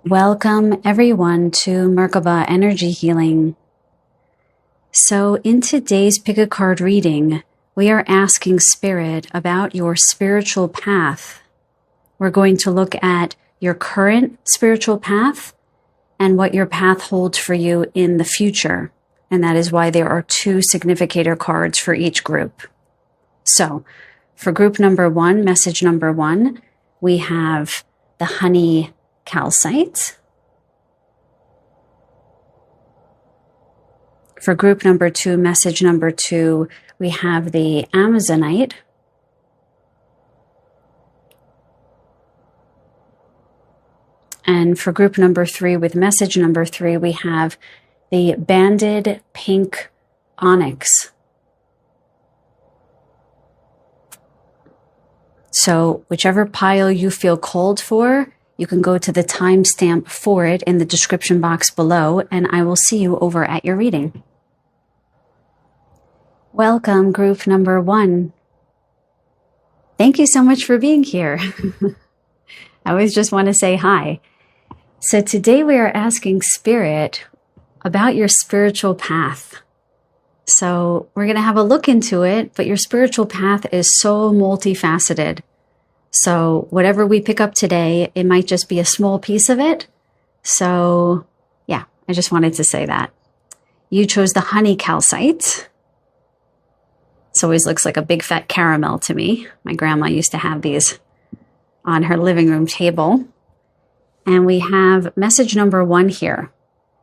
Welcome everyone to Merkaba Energy Healing. So in today's pick a card reading, we are asking Spirit about your spiritual path. We're going to look at your current spiritual path and what your path holds for you in the future. And that is why there are two significator cards for each group. So for group number one, message number one, we have the honey calcite. For group number two, message number two, we have the Amazonite. And for group number three, with message number three, we have the banded pink onyx. So whichever pile you feel called for, you can go to the timestamp for it in the description box below, and I will see you over at your reading. Welcome, group number one. Thank you so much for being here. I always just want to say hi. So today we are asking Spirit about your spiritual path. So we're going to have a look into it, but your spiritual path is so multifaceted. So whatever we pick up today, it might just be a small piece of it. So yeah, I just wanted to say that. You chose the honey calcite. This always looks like a big fat caramel to me. My grandma used to have these on her living room table. And we have message number one here.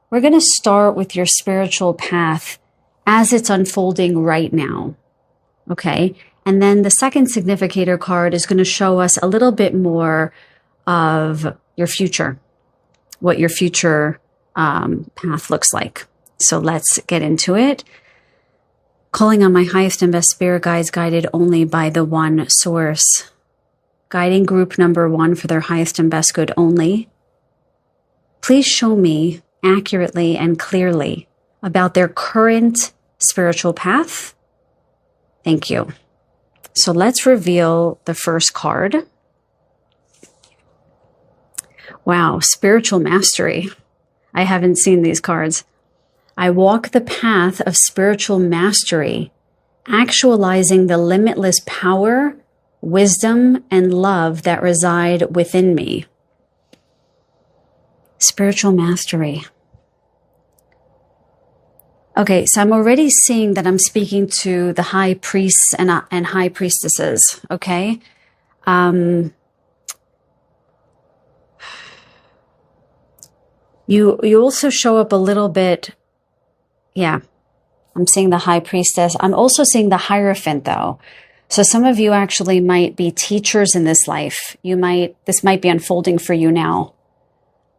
We're going to start with your spiritual path as it's unfolding right now. Okay? And then the second significator card is going to show us a little bit more of your future, what your future path looks like. So let's get into it. Calling on my highest and best spirit guides, guided only by the one source. Guiding group number one for their highest and best good only. Please show me accurately and clearly about their current spiritual path. Thank you. So let's reveal the first card. Wow, spiritual mastery. I haven't seen these cards. I walk the path of spiritual mastery, actualizing the limitless power, wisdom, and love that reside within me. Spiritual mastery. Okay, so I'm already seeing that I'm speaking to the high priests and high priestesses, okay? You also show up a little bit, yeah, I'm seeing the high priestess. I'm also seeing the Hierophant, though. So some of you actually might be teachers in this life. This might be unfolding for you now.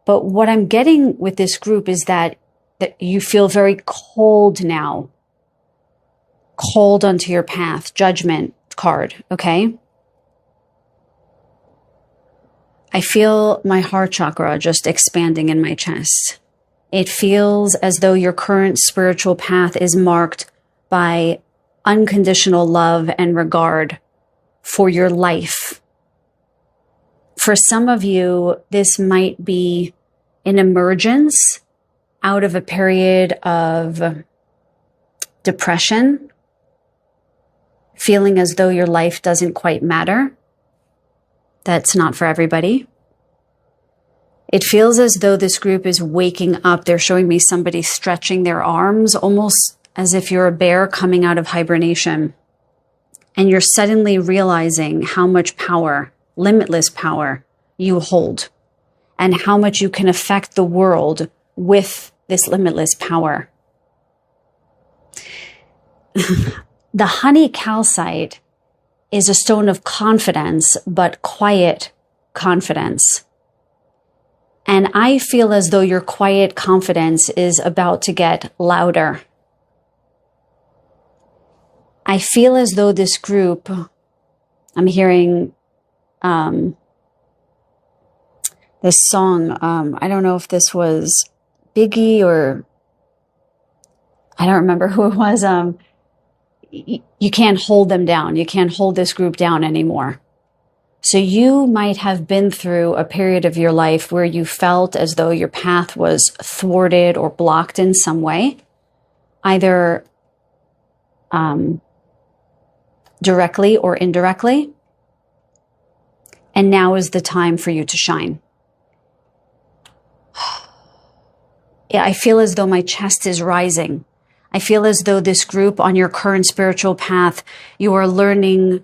But what I'm getting with this group is that you feel very cold now. Cold onto your path. Judgment card, okay? I feel my heart chakra just expanding in my chest. It feels as though your current spiritual path is marked by unconditional love and regard for your life. For some of you, this might be an emergence out of a period of depression, feeling as though your life doesn't quite matter. That's not for everybody. It feels as though this group is waking up. They're showing me somebody stretching their arms, almost as if you're a bear coming out of hibernation. And you're suddenly realizing how much power, limitless power, you hold, and how much you can affect the world with this limitless power. The honey calcite is a stone of confidence, but quiet confidence. And I feel as though your quiet confidence is about to get louder. I feel as though this group, I'm hearing this song. I don't know if this was Biggie or I don't remember who it was. You can't hold them down. You can't hold this group down anymore. So you might have been through a period of your life where you felt as though your path was thwarted or blocked in some way, either directly or indirectly. And now is the time for you to shine. Yeah, I feel as though my chest is rising. I feel as though this group on your current spiritual path, you are learning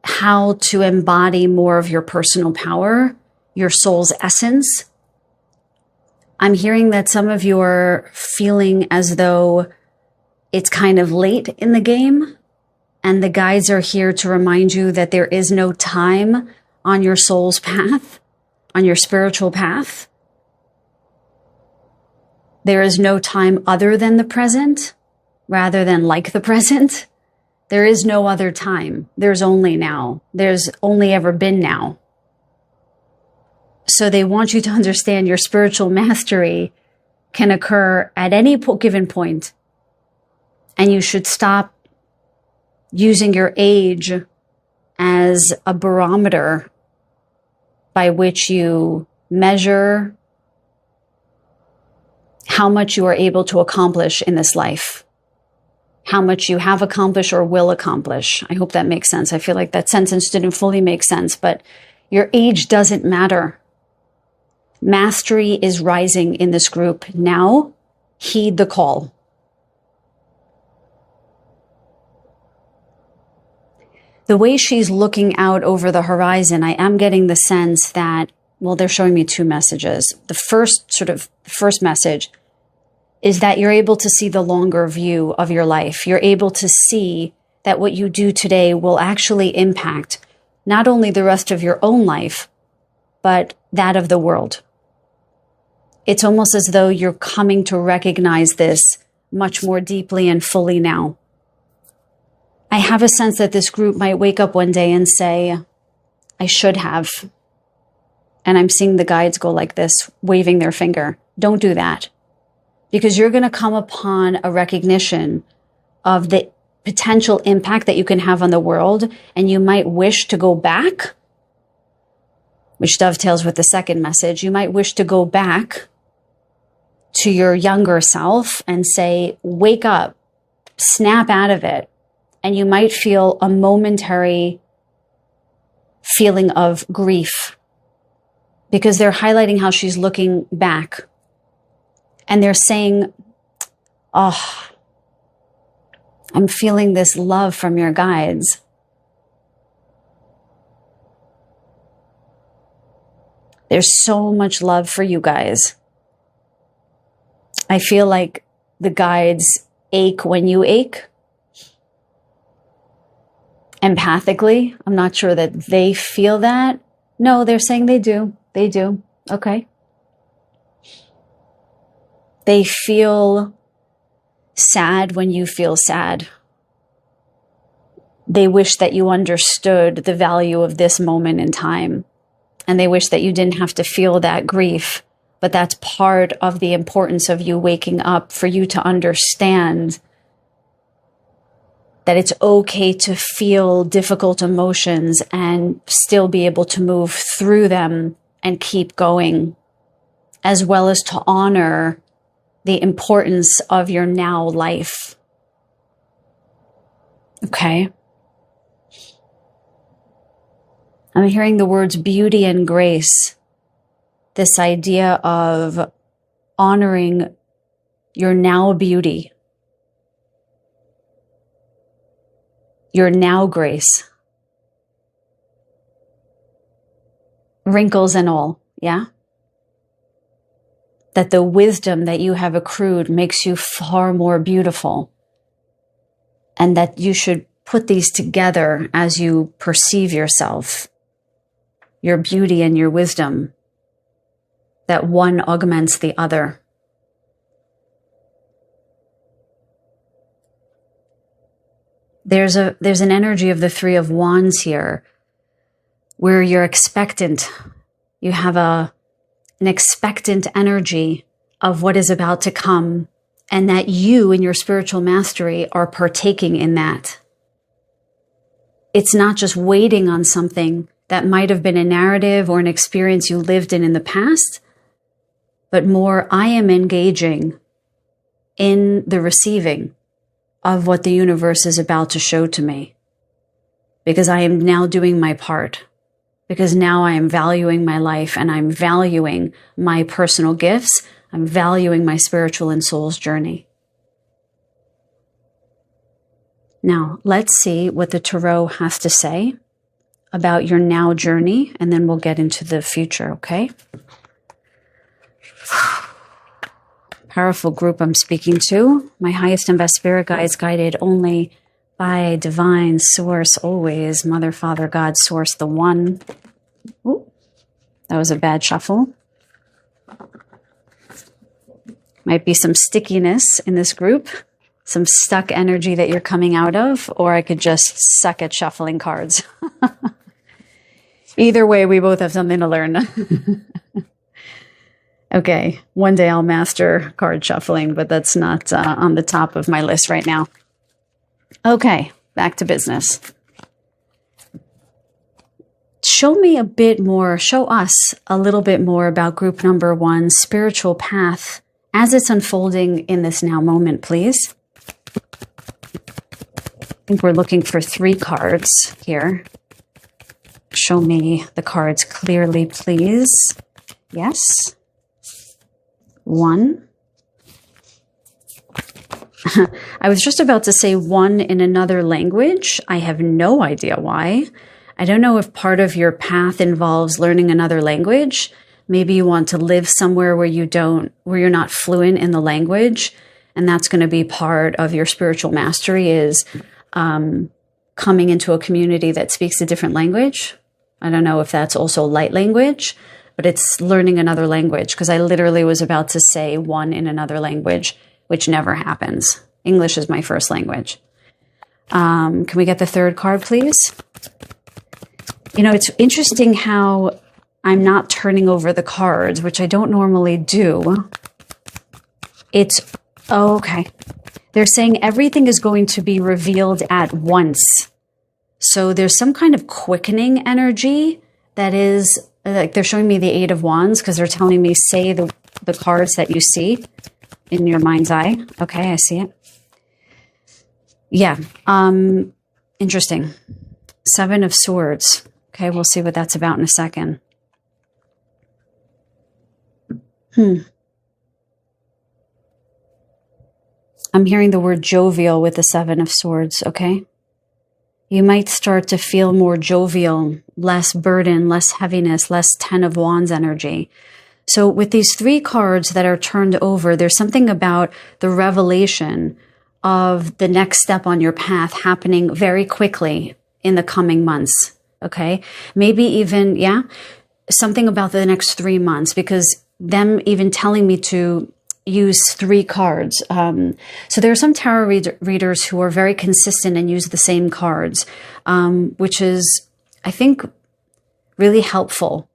how to embody more of your personal power, your soul's essence. I'm hearing that some of you are feeling as though it's kind of late in the game, and the guides are here to remind you that there is no time on your soul's path, on your spiritual path. There is no time other than the present, rather than like the present. There is no other time. There's only now. There's only ever been now. So they want you to understand your spiritual mastery can occur at any given point. And you should stop using your age as a barometer by which you measure how much you are able to accomplish in this life, how much you have accomplished or will accomplish. I hope that makes sense. I feel like that sentence didn't fully make sense, but your age doesn't matter. Mastery is rising in this group now. Heed the call. The way she's looking out over the horizon, I am getting the sense that, well, they're showing me two messages. The first message is that you're able to see the longer view of your life. You're able to see that what you do today will actually impact not only the rest of your own life, but that of the world. It's almost as though you're coming to recognize this much more deeply and fully now. I have a sense that this group might wake up one day and say, I should have. And I'm seeing the guides go like this, waving their finger. Don't do that. Because you're going to come upon a recognition of the potential impact that you can have on the world. And you might wish to go back, which dovetails with the second message. You might wish to go back to your younger self and say, wake up, snap out of it. And you might feel a momentary feeling of grief because they're highlighting how she's looking back. And they're saying, oh, I'm feeling this love from your guides. There's so much love for you guys. I feel like the guides ache when you ache. Empathically, I'm not sure that they feel that. No, they're saying they do. They do. Okay. They feel sad when you feel sad. They wish that you understood the value of this moment in time. And they wish that you didn't have to feel that grief. But that's part of the importance of you waking up, for you to understand that it's okay to feel difficult emotions and still be able to move through them and keep going, as well as to honor the importance of your now life. Okay. I'm hearing the words beauty and grace. This idea of honoring your now beauty, your now grace, wrinkles and all, yeah? That the wisdom that you have accrued makes you far more beautiful, and that you should put these together as you perceive yourself, your beauty and your wisdom, that one augments the other. There's an energy of the Three of Wands here where you're expectant. You have an expectant energy of what is about to come, and that you in your spiritual mastery are partaking in that. It's not just waiting on something that might have been a narrative or an experience you lived in the past, but more I am engaging in the receiving of what the universe is about to show to me, because I am now doing my part, because now I am valuing my life and I'm valuing my personal gifts. I'm valuing my spiritual and soul's journey. Now, let's see what the Tarot has to say about your now journey, and then we'll get into the future, okay? Powerful group I'm speaking to. My highest and best spirit guides, guided only by divine source, always. Mother, Father, God, source, the one. Ooh, that was a bad shuffle. Might be some stickiness in this group, some stuck energy that you're coming out of, or I could just suck at shuffling cards. Either way, we both have something to learn. Okay, one day I'll master card shuffling, but that's not on the top of my list right now. Okay, back to business. Show me a bit more, show us a little bit more about group number 1, spiritual path, as it's unfolding in this now moment, please. I think we're looking for 3 cards here. Show me the cards clearly, please. Yes. 1. I was just about to say 1 in another language. I have no idea why. I don't know if part of your path involves learning another language. Maybe you want to live somewhere where you're not fluent in the language, and that's going to be part of your spiritual mastery, is coming into a community that speaks a different language. I don't know if that's also light language, but it's learning another language, because I literally was about to say 1 in another language, which never happens. English is my first language. Can we get the 3rd card, please? You know, it's interesting how I'm not turning over the cards, which I don't normally do. Okay. They're saying everything is going to be revealed at once. So there's some kind of quickening energy that is, like, they're showing me the 8 of Wands because they're telling me say the cards that you see in your mind's eye. Okay, I see it. Yeah. Interesting. 7 of Swords. Okay, we'll see what that's about in a second. I'm hearing the word jovial with the 7 of Swords, okay? You might start to feel more jovial, less burden, less heaviness, less 10 of Wands energy. So with these 3 cards that are turned over, there's something about the revelation of the next step on your path happening very quickly in the coming months, okay? Maybe even, something about the next 3 months, because them even telling me to use 3 cards. So there are some tarot readers who are very consistent and use the same cards, which is, I think, really helpful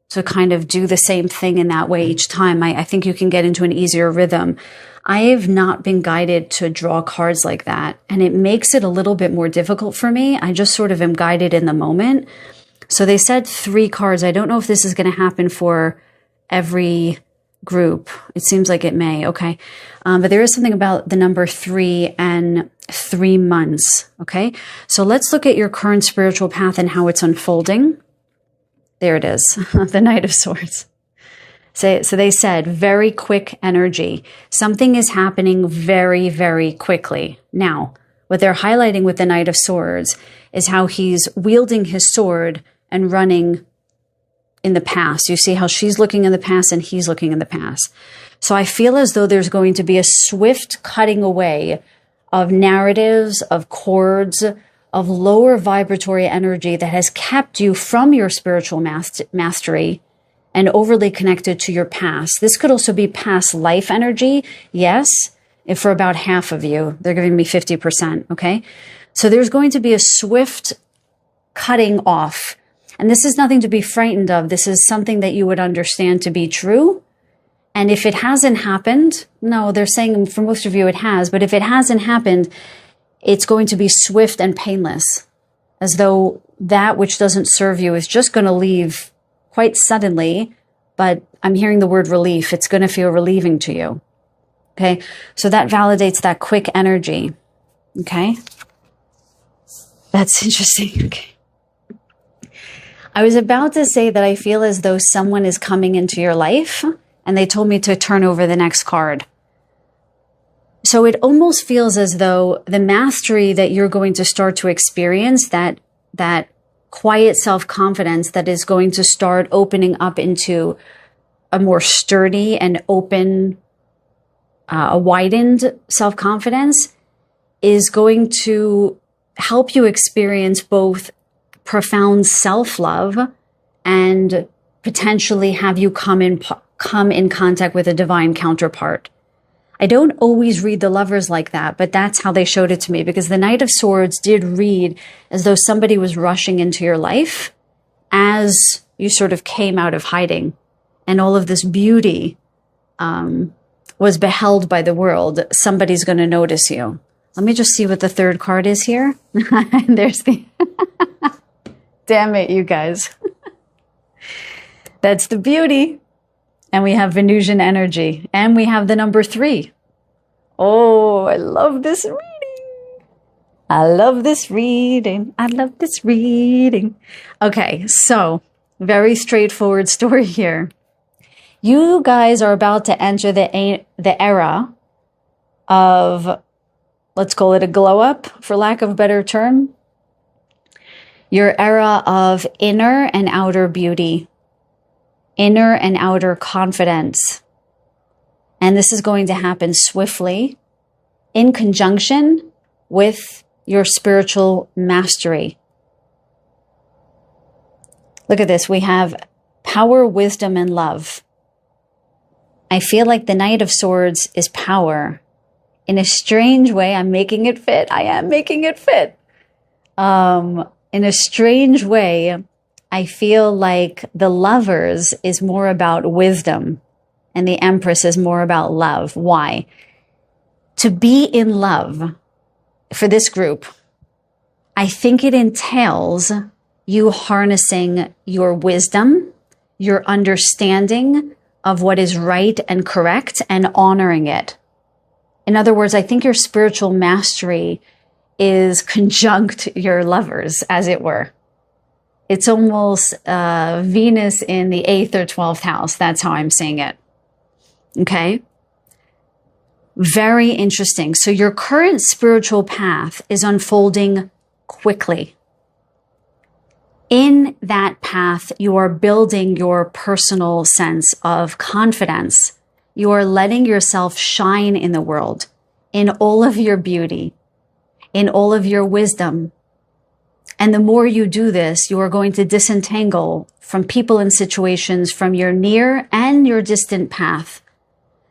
to kind of do the same thing in that way each time. I think you can get into an easier rhythm. I have not been guided to draw cards like that, and it makes it a little bit more difficult for me. I just sort of am guided in the moment. So they said 3 cards. I don't know if this is going to happen for every group. It seems like it may. Okay. But there is something about the number 3 and 3 months. Okay. So let's look at your current spiritual path and how it's unfolding. There it is. The Knight of Swords. So they said very quick energy. Something is happening very, very quickly. Now, what they're highlighting with the Knight of Swords is how he's wielding his sword and running in the past. You see how she's looking in the past and he's looking in the past. So I feel as though there's going to be a swift cutting away of narratives, of cords, of lower vibratory energy that has kept you from your spiritual mastery and overly connected to your past. This could also be past life energy. Yes, if for about half of you, they're giving me 50%. Okay. So there's going to be a swift cutting off. And this is nothing to be frightened of. This is something that you would understand to be true. And if it hasn't happened, no, they're saying for most of you it has, but if it hasn't happened, it's going to be swift and painless, as though that which doesn't serve you is just going to leave quite suddenly, but I'm hearing the word relief. It's going to feel relieving to you. Okay. So that validates that quick energy. Okay. That's interesting. Okay. I was about to say that I feel as though someone is coming into your life and they told me to turn over the next card. So it almost feels as though the mastery that you're going to start to experience, that quiet self-confidence that is going to start opening up into a more sturdy and open, a widened self-confidence, is going to help you experience both profound self-love and potentially have you come in contact with a divine counterpart. I don't always read the Lovers like that, but that's how they showed it to me, because the Knight of Swords did read as though somebody was rushing into your life as you sort of came out of hiding, and all of this beauty was beheld by the world. Somebody's going to notice you. Let me just see what the third card is here. There's the... Damn it, you guys. That's the beauty. And we have Venusian energy. And we have the number 3. Oh, I love this reading. I love this reading. I love this reading. Okay, so very straightforward story here. You guys are about to enter the era of, let's call it a glow up, for lack of a better term. Your era of inner and outer beauty. Inner and outer confidence. And this is going to happen swiftly in conjunction with your spiritual mastery. Look at this. We have power, wisdom, and love. I feel like the Knight of Swords is power. In a strange way, I'm making it fit. I am making it fit. In a strange way, I feel like the Lovers is more about wisdom and the Empress is more about love. Why? To be in love for this group, I think it entails you harnessing your wisdom, your understanding of what is right and correct, and honoring it. In other words, I think your spiritual mastery is conjunct your Lovers, as it were. It's almost Venus in the 8th or 12th house. That's how I'm seeing it. Okay? Very interesting. So your current spiritual path is unfolding quickly. In that path, you are building your personal sense of confidence. You are letting yourself shine in the world, in all of your beauty, in all of your wisdom. And the more you do this, you are going to disentangle from people and situations from your near and your distant path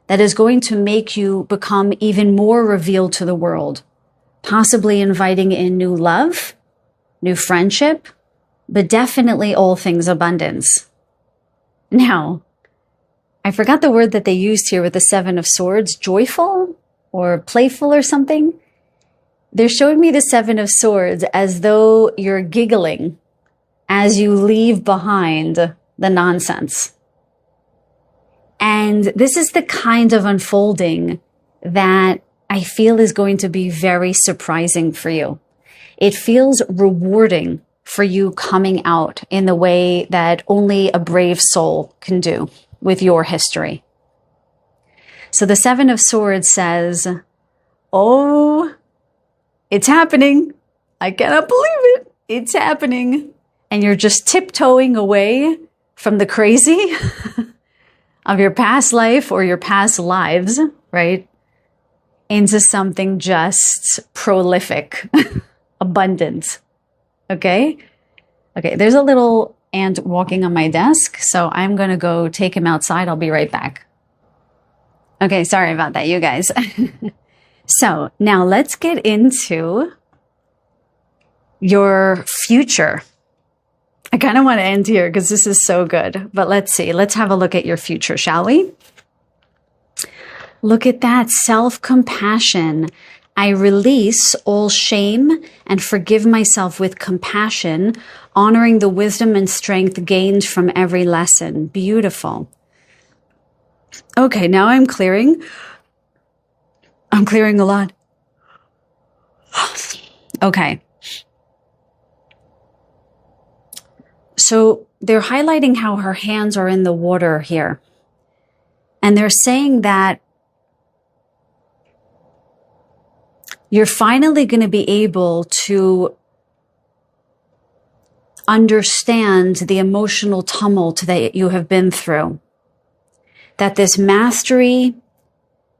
that is going to make you become even more revealed to the world, possibly inviting in new love, new friendship, but definitely all things abundance. Now, I forgot the word that they used here with the 7 of Swords, joyful or playful or something. They're showing me the 7 of Swords as though you're giggling as you leave behind the nonsense. And this is the kind of unfolding that I feel is going to be very surprising for you. It feels rewarding for you coming out in the way that only a brave soul can do with your history. So the 7 of Swords says, oh, it's happening. I cannot believe it. It's happening. And you're just tiptoeing away from the crazy of your past life or your past lives, right? Into something just prolific, abundant. Okay? Okay, there's a little ant walking on my desk, so I'm going to go take him outside. I'll be right back. Okay, sorry about that, you guys. So now let's get into your future. I kind of want to end here because this is so good, but let's see. Let's have a look at your future, shall we? Look at that self-compassion I release all shame and forgive myself with compassion, honoring the wisdom and strength gained from every lesson. Beautiful. Okay, now I'm clearing. I'm clearing a lot. Okay. So they're highlighting how her hands are in the water here. And they're saying that you're finally going to be able to understand the emotional tumult that you have been through. That this mastery,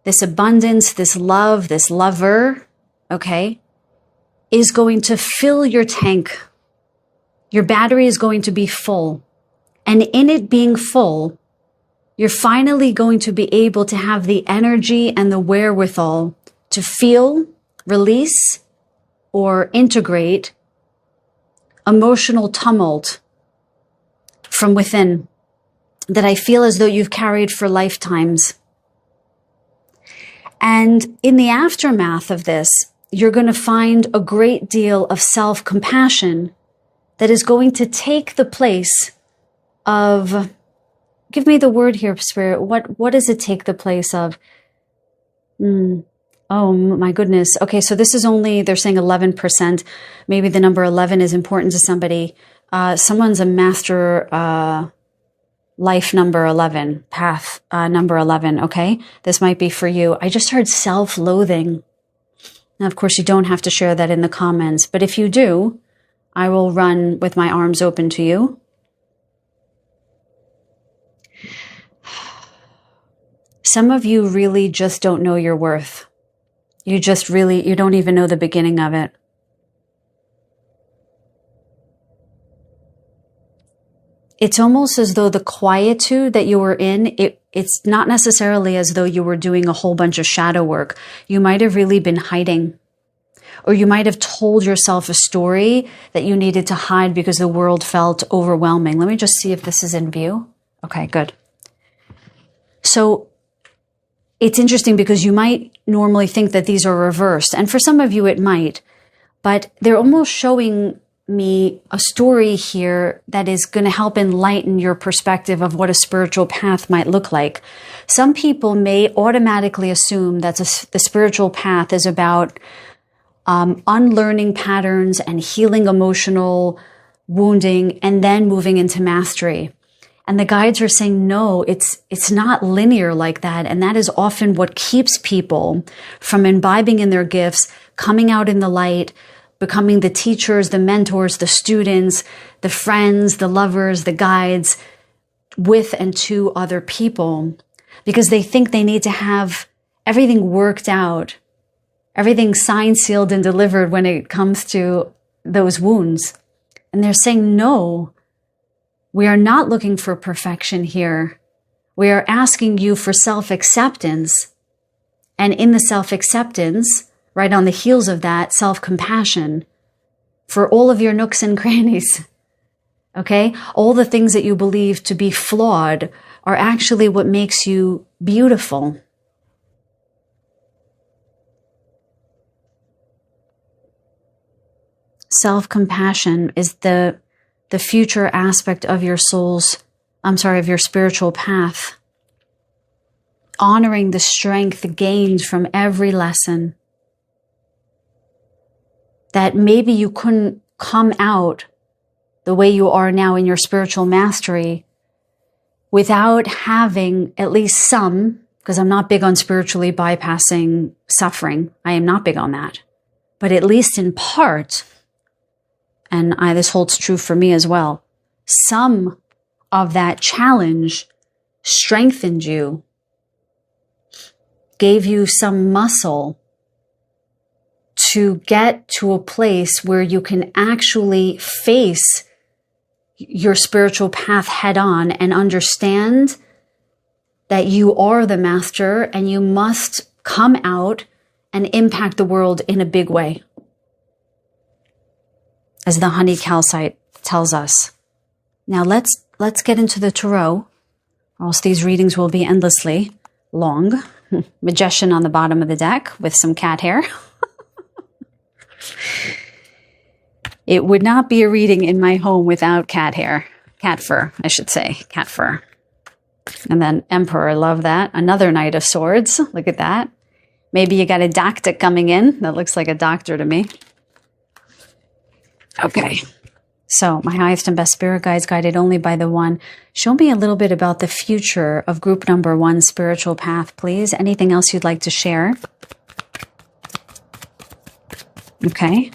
this abundance, this love, this lover, okay, is going to fill your tank. Your battery is going to be full. And in it being full, you're finally going to be able to have the energy and the wherewithal to feel, release, or integrate emotional tumult from within that I feel as though you've carried for lifetimes. And in the aftermath of this, you're going to find a great deal of self-compassion that is going to take the place of, give me the word here, Spirit. What does it take the place of? Oh my goodness. Okay, so this is only, they're saying 11%. Maybe the number 11 is important to somebody. Someone's a master life number 11, path number 11, okay? This might be for you. I just heard self-loathing. Now, of course, you don't have to share that in the comments, but if you do, I will run with my arms open to you. Some of you really just don't know your worth. You don't even know the beginning of it. It's almost as though the quietude that you were in, it's not necessarily as though you were doing a whole bunch of shadow work. You might have really been hiding. Or you might have told yourself a story that you needed to hide because the world felt overwhelming. Let me just see if this is in view. Okay, good. So it's interesting because you might normally think that these are reversed. And for some of you, it might. But they're almost showing me a story here that is going to help enlighten your perspective of what a spiritual path might look like. Some people may automatically assume that the spiritual path is about unlearning patterns and healing emotional wounding and then moving into mastery. And the guides are saying, no, it's not linear like that. And that is often what keeps people from imbibing in their gifts, coming out in the light, becoming the teachers, the mentors, the students, the friends, the lovers, the guides with and to other people, because they think they need to have everything worked out, everything signed, sealed, and delivered when it comes to those wounds. And they're saying, no, we are not looking for perfection here. We are asking you for self-acceptance. And in the self-acceptance, right on the heels of that, self-compassion for all of your nooks and crannies. Okay? All the things that you believe to be flawed are actually what makes you beautiful. Self-compassion is the future aspect of your of your spiritual path. Honoring the strength gained from every lesson. That maybe you couldn't come out the way you are now in your spiritual mastery without having at least some, because I'm not big on spiritually bypassing suffering. I am not big on that. But at least in part, and this holds true for me as well, some of that challenge strengthened you, gave you some muscle to get to a place where you can actually face your spiritual path head on and understand that you are the master and you must come out and impact the world in a big way. As the honey calcite tells us. Now let's get into the tarot, or else these readings will be endlessly long. Magician on the bottom of the deck with some cat hair. It would not be a reading in my home without cat hair. Cat fur, I should say. Cat fur. And then Emperor, love that. Another Knight of Swords. Look at that. Maybe you got a doctor coming in. That looks like a doctor to me. Okay. So, my highest and best spirit guides, guided only by the One. Show me a little bit about the future of group number 1, spiritual path, please. Anything else you'd like to share? Okay.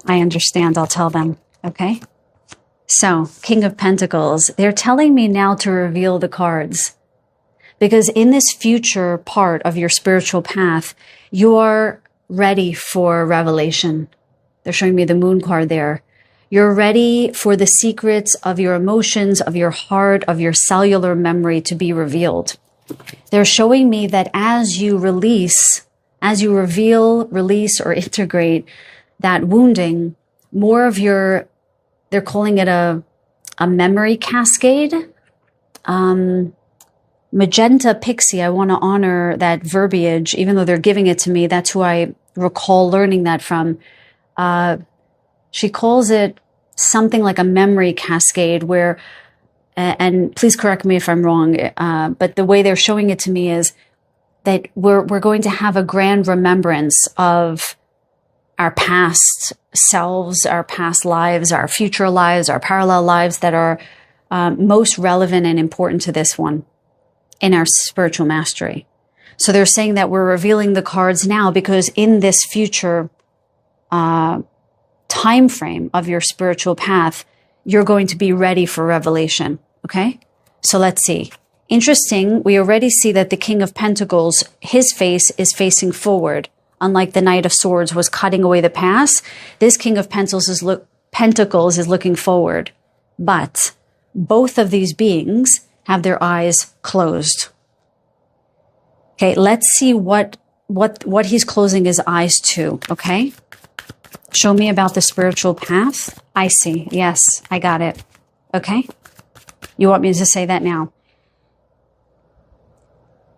I understand. I'll tell them. Okay. So, King of Pentacles, they're telling me now to reveal the cards. Because in this future part of your spiritual path, you're ready for revelation. They're showing me the Moon card there. You're ready for the secrets of your emotions, of your heart, of your cellular memory to be revealed. They're showing me that as you reveal, release, or integrate that wounding, more of your, they're calling it a memory cascade. Magenta Pixie, I want to honor that verbiage, even though they're giving it to me. That's who I recall learning that from. She calls it something like a memory cascade where, and please correct me if I'm wrong, but the way they're showing it to me is that we're going to have a grand remembrance of our past selves, our past lives, our future lives, our parallel lives that are most relevant and important to this one in our spiritual mastery. So they're saying that we're revealing the cards now because in this future time frame of your spiritual path, you're going to be ready for revelation. Okay? So let's see. Interesting, we already see that the King of Pentacles, his face is facing forward. Unlike the Knight of Swords was cutting away the past, this King of Pentacles is looking forward. But both of these beings have their eyes closed. Okay, let's see what he's closing his eyes to, okay? Show me about the spiritual path. I see. Yes, I got it. Okay? You want me to say that now?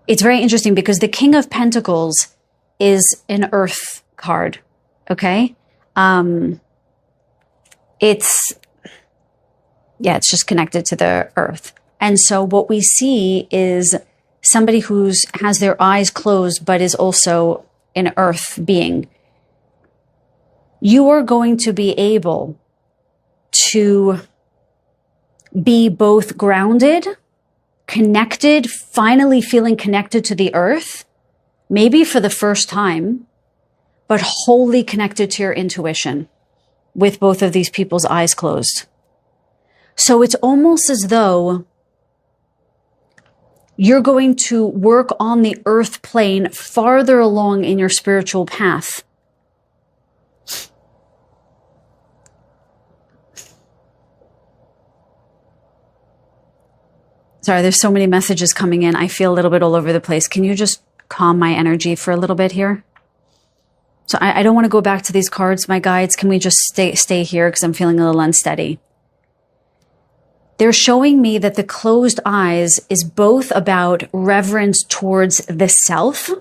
It's very interesting because the King of Pentacles is an earth card. Okay? It's just connected to the earth. And so what we see is somebody has their eyes closed, but is also an earth being. You are going to be able to be both grounded, connected, finally feeling connected to the earth, maybe for the first time, but wholly connected to your intuition with both of these people's eyes closed. So it's almost as though you're going to work on the earth plane farther along in your spiritual path. Sorry, there's so many messages coming in. I feel a little bit all over the place. Can you just calm my energy for a little bit here? So I don't want to go back to these cards, my guides. Can we just stay here because I'm feeling a little unsteady? They're showing me that the closed eyes is both about reverence towards the self,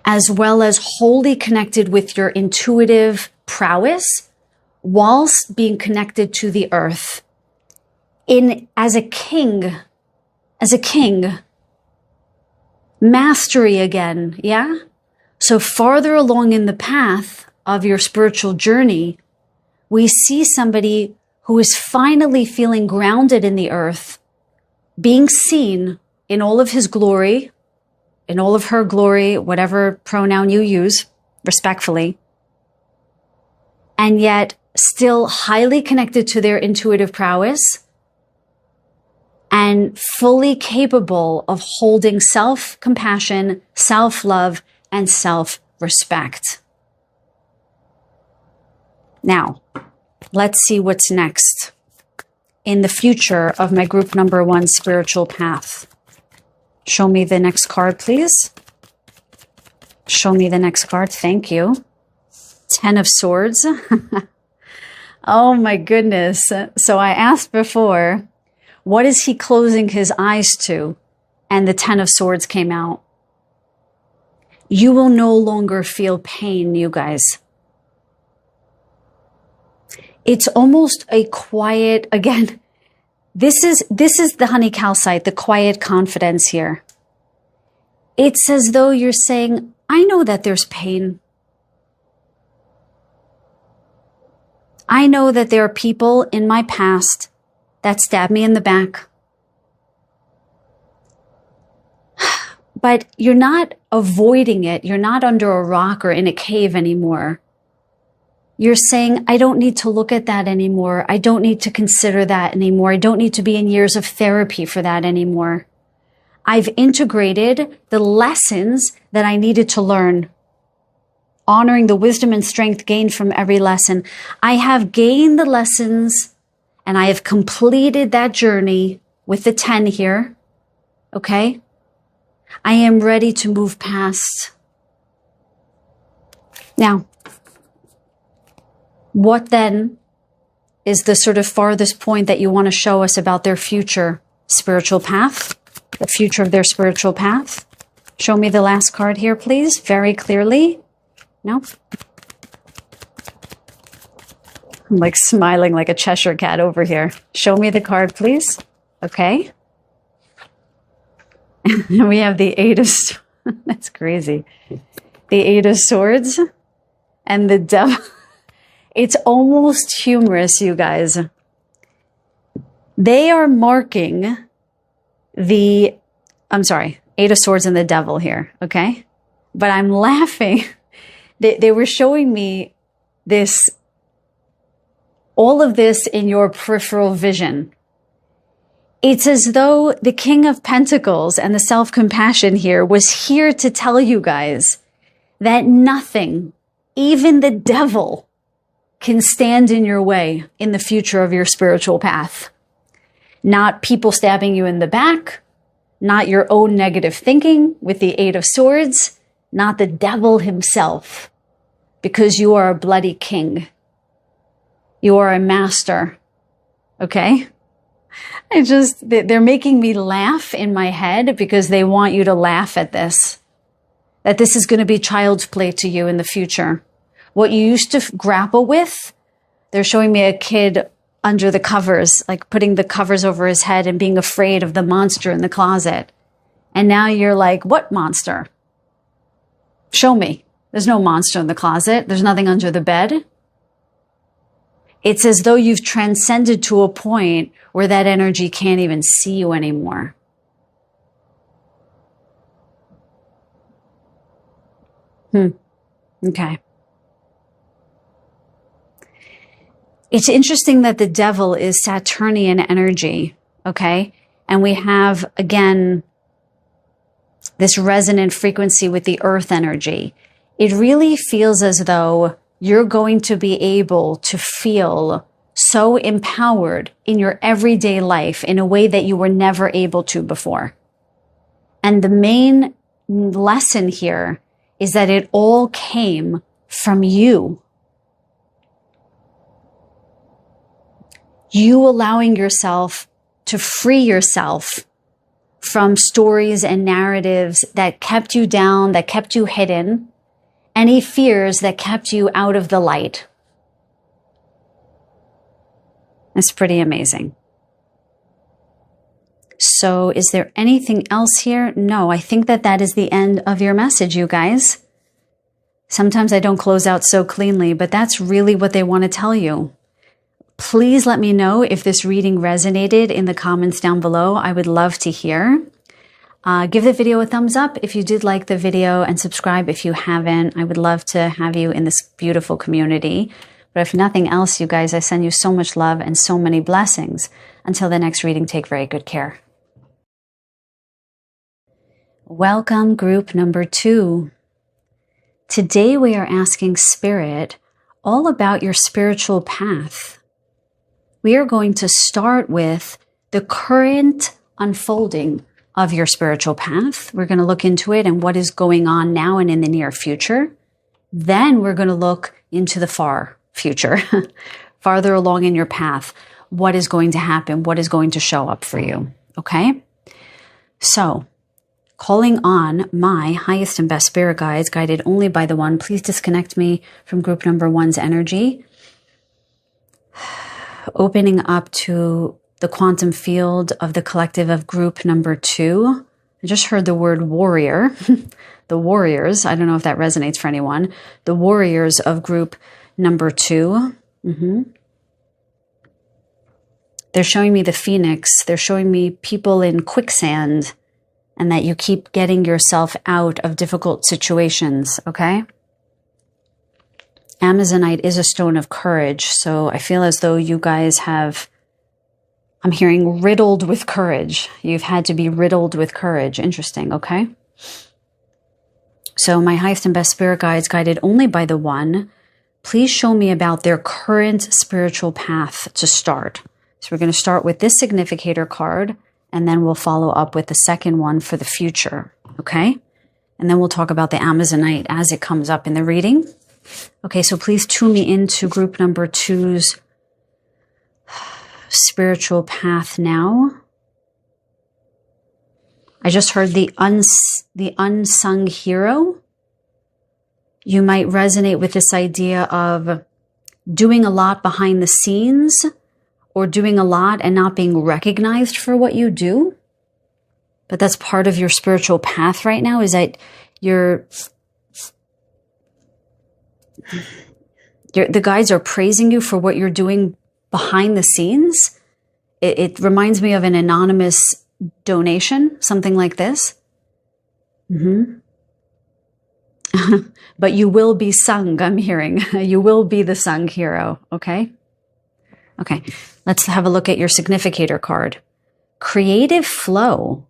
as well as wholly connected with your intuitive prowess, whilst being connected to the earth. As a king, mastery again, yeah? So farther along in the path of your spiritual journey, we see somebody who is finally feeling grounded in the earth, being seen in all of his glory, in all of her glory, whatever pronoun you use, respectfully, and yet still highly connected to their intuitive prowess and fully capable of holding self-compassion, self-love, and self-respect. Now, let's see what's next in the future of my group number 1 spiritual path. Show me the next card, please. Show me the next card. Thank you. 10 of Swords. Oh my goodness. So I asked before, what is he closing his eyes to? And the 10 of Swords came out. You will no longer feel pain, you guys. It's almost a quiet, again, this is the honey calcite, the quiet confidence here. It's as though you're saying, I know that there's pain. I know that there are people in my past that stabbed me in the back. But you're not avoiding it. You're not under a rock or in a cave anymore. You're saying, I don't need to look at that anymore. I don't need to consider that anymore. I don't need to be in years of therapy for that anymore. I've integrated the lessons that I needed to learn, honoring the wisdom and strength gained from every lesson. I have gained the lessons and I have completed that journey with the 10 here. Okay? I am ready to move past. Now, what then is the sort of farthest point that you want to show us about their future spiritual path? The future of their spiritual path? Show me the last card here, please, very clearly. No? I'm like smiling like a Cheshire cat over here. Show me the card, please. Okay. And we have the Eight of Swords. That's crazy. The Eight of Swords and the Devil. It's almost humorous, you guys. They are marking Eight of Swords and the Devil here, okay? But I'm laughing. They were showing me this, all of this in your peripheral vision. It's as though the King of Pentacles and the self-compassion here was here to tell you guys that nothing, even the devil, can stand in your way in the future of your spiritual path. Not people stabbing you in the back, not your own negative thinking with the Eight of Swords, not the devil himself, because you are a bloody king. You are a master. Okay? They're making me laugh in my head because they want you to laugh at this. That this is going to be child's play to you in the future. What you used to grapple with, they're showing me a kid under the covers, like putting the covers over his head and being afraid of the monster in the closet. And now you're like, what monster? Show me. There's no monster in the closet. There's nothing under the bed. It's as though you've transcended to a point where that energy can't even see you anymore. Okay. It's interesting that the devil is Saturnian energy, okay? And we have, again, this resonant frequency with the earth energy. It really feels as though you're going to be able to feel so empowered in your everyday life in a way that you were never able to before. And the main lesson here is that it all came from you. You allowing yourself to free yourself from stories and narratives that kept you down, that kept you hidden, any fears that kept you out of the light. That's pretty amazing. So is there anything else here? No, I think that is the end of your message, you guys. Sometimes I don't close out so cleanly, but that's really what they want to tell you. Please let me know if this reading resonated in the comments down below. I would love to hear. Give the video a thumbs up if you did like the video and subscribe if you haven't. I would love to have you in this beautiful community. But if nothing else, you guys, I send you so much love and so many blessings. Until the next reading, take very good care. Welcome, group number 2. Today we are asking Spirit all about your spiritual path. We are going to start with the current unfolding of your spiritual path. We're going to look into it and what is going on now and in the near future. Then we're going to look into the far future, farther along in your path. What is going to happen? What is going to show up for you? Okay? So, calling on my highest and best spirit guides, guided only by the one. Please disconnect me from group number one's energy. Opening up to the quantum field of the collective of group number two. I just heard the word warrior. The warriors. I don't know if that resonates for anyone. The warriors of group number two. They're showing me the phoenix. They're showing me people in quicksand, and that you keep getting yourself out of difficult situations, okay? Amazonite is a stone of courage, so I feel as though you guys have, I'm hearing riddled with courage. You've had to be riddled with courage. Interesting, okay? So my highest and best spirit guides, guided only by the one, please show me about their current spiritual path to start. So we're going to start with this significator card, and then we'll follow up with the second one for the future, okay? And then we'll talk about the Amazonite as it comes up in the reading. Okay, so please tune me into group number two's spiritual path now. I just heard the unsung hero. You might resonate with this idea of doing a lot behind the scenes, or doing a lot and not being recognized for what you do. But that's part of your spiritual path right now, is that the guides are praising you for what you're doing behind the scenes. It reminds me of an anonymous donation, something like this. But you will be sung, I'm hearing. You will be the sung hero, okay? Okay, let's have a look at your significator card. Creative flow.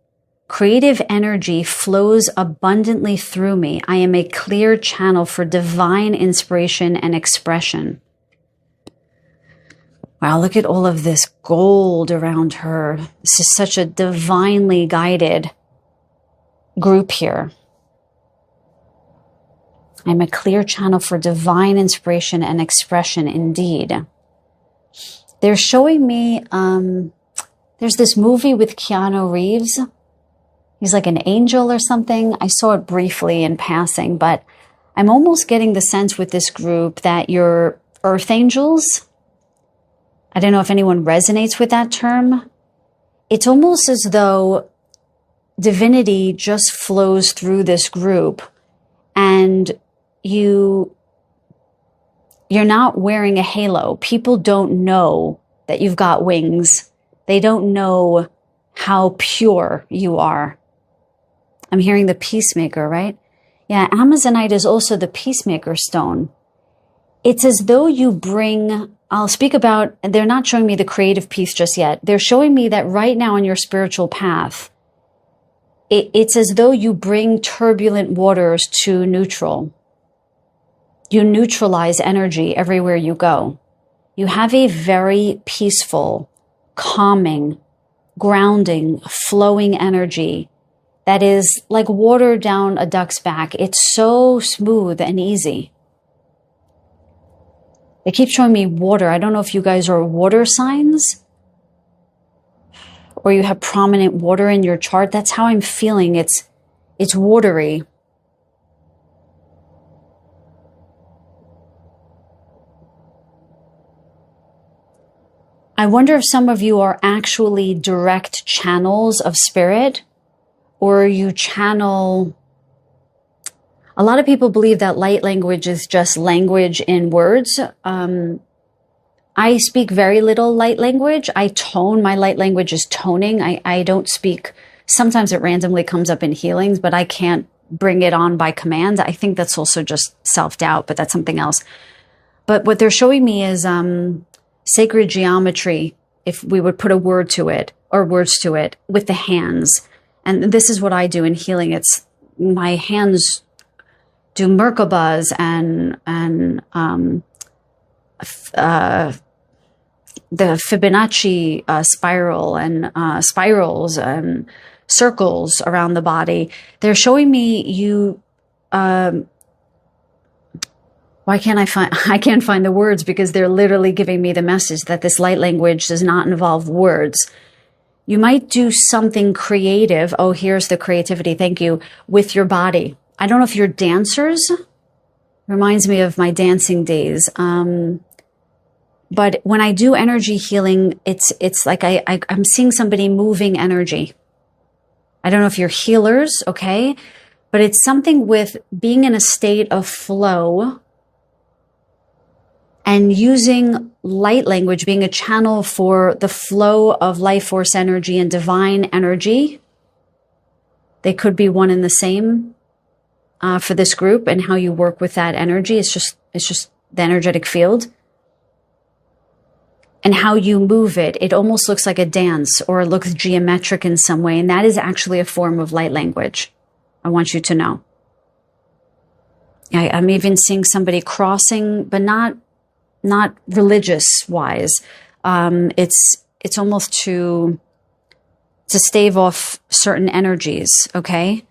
Creative energy flows abundantly through me. I am a clear channel for divine inspiration and expression. Wow, look at all of this gold around her. This is such a divinely guided group here. I'm a clear channel for divine inspiration and expression indeed. They're showing me, there's this movie with Keanu Reeves. He's like an angel or something. I saw it briefly in passing, but I'm almost getting the sense with this group that you're earth angels. I don't know if anyone resonates with that term. It's almost as though divinity just flows through this group, and you're not wearing a halo. People don't know that you've got wings. They don't know how pure you are. I'm hearing the peacemaker, right? Yeah, Amazonite is also the peacemaker stone. It's as though you bring, I'll speak about, they're not showing me the creative piece just yet. They're showing me that right now on your spiritual path, it's as though you bring turbulent waters to neutral. You neutralize energy everywhere you go. You have a very peaceful, calming, grounding, flowing energy that is like water down a duck's back. It's so smooth and easy. They keep showing me water. I don't know if you guys are water signs or you have prominent water in your chart. That's how I'm feeling. It's watery. I wonder if some of you are actually direct channels of spirit, or you channel. A lot of people believe that light language is just language in words. I speak very little light language. I tone. My light language is toning. I don't speak. Sometimes it randomly comes up in healings, but I can't bring it on by command. I think that's also just self-doubt, but that's something else. But what they're showing me is sacred geometry, if we would put a word to it or words to it, with the hands. And this is what I do in healing. It's my hands do Merkabas and the Fibonacci spiral and spirals and circles around the body. They're showing me you. Why can't I can't find the words, because they're literally giving me the message that this light language does not involve words. You might do something creative. Oh, here's the creativity. Thank you. With your body. I don't know if you're dancers. Reminds me of my dancing days. But when I do energy healing, it's like I'm seeing somebody moving energy. I don't know if you're healers, okay? But it's something with being in a state of flow and using light language, being a channel for the flow of life force energy and divine energy. They could be one and the same for this group, and how you work with that energy. It's just the energetic field. And how you move it. It almost looks like a dance, or it looks geometric in some way. And that is actually a form of light language. I want you to know. I'm even seeing somebody crossing, but not religious wise. It's almost to stave off certain energies. Okay.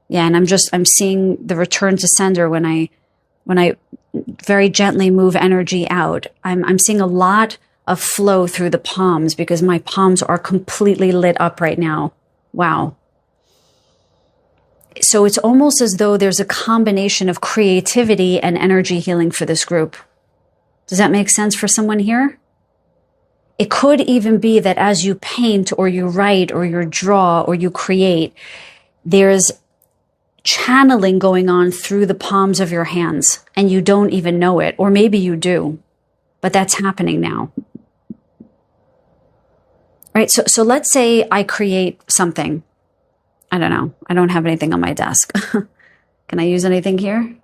Yeah. And I'm seeing the return to sender when I very gently move energy out. I'm seeing a lot of flow through the palms, because my palms are completely lit up right now. Wow. So it's almost as though there's a combination of creativity and energy healing for this group. Does that make sense for someone here? It could even be that as you paint or you write or you draw or you create, there's channeling going on through the palms of your hands and you don't even know it. Or maybe you do, but that's happening now. Right. So let's say I create something. I don't know. I don't have anything on my desk. Can I use anything here?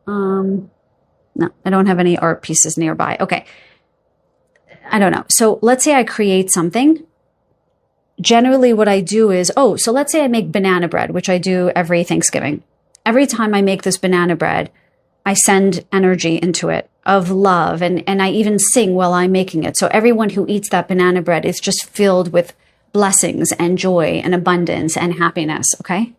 No, I don't have any art pieces nearby. Okay. I don't know. So let's say I create something. Generally what I do is, so let's say I make banana bread, which I do every Thanksgiving. Every time I make this banana bread, I send energy into it of love, and I even sing while I'm making it. So everyone who eats that banana bread is just filled with blessings and joy and abundance and happiness, okay?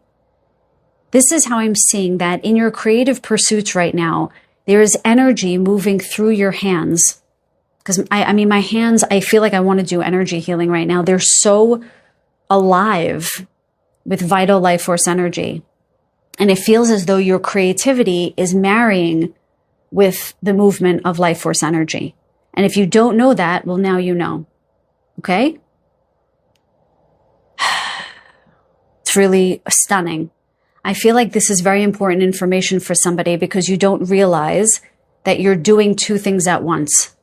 This is how I'm seeing that in your creative pursuits right now, there is energy moving through your hands. Because I mean, my hands, I feel like I want to do energy healing right now. They're so alive with vital life force energy. And it feels as though your creativity is marrying with the movement of life force energy. And if you don't know that, well, now you know. Okay? It's really stunning. I feel like this is very important information for somebody, because you don't realize that you're doing two things at once.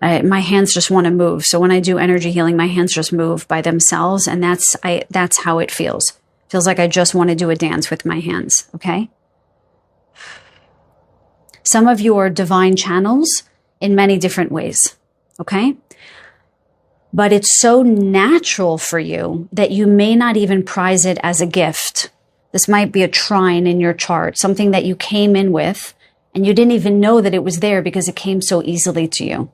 My hands just want to move. So when I do energy healing, my hands just move by themselves. And that's how it feels. It feels like I just want to do a dance with my hands. Okay. Some of you are divine channels in many different ways. Okay. But it's so natural for you that you may not even prize it as a gift. This might be a trine in your chart, something that you came in with and you didn't even know that it was there because it came so easily to you.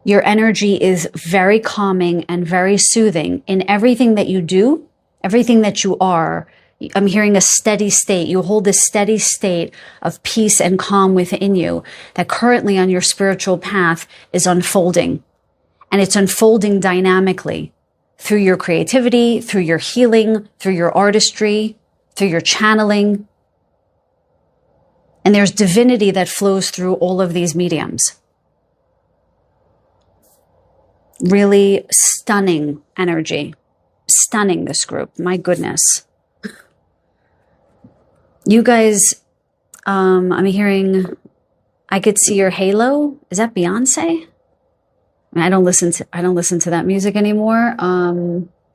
Your energy is very calming and very soothing in everything that you do, everything that you are. I'm hearing a steady state. You hold this steady state of peace and calm within you that currently on your spiritual path is unfolding. And it's unfolding dynamically through your creativity, through your healing, through your artistry, through your channeling. And there's divinity that flows through all of these mediums. Really stunning energy. Stunning, this group. My goodness. You guys, I'm hearing, I could see your halo. Is that Beyonce? I mean, I don't listen to that music anymore.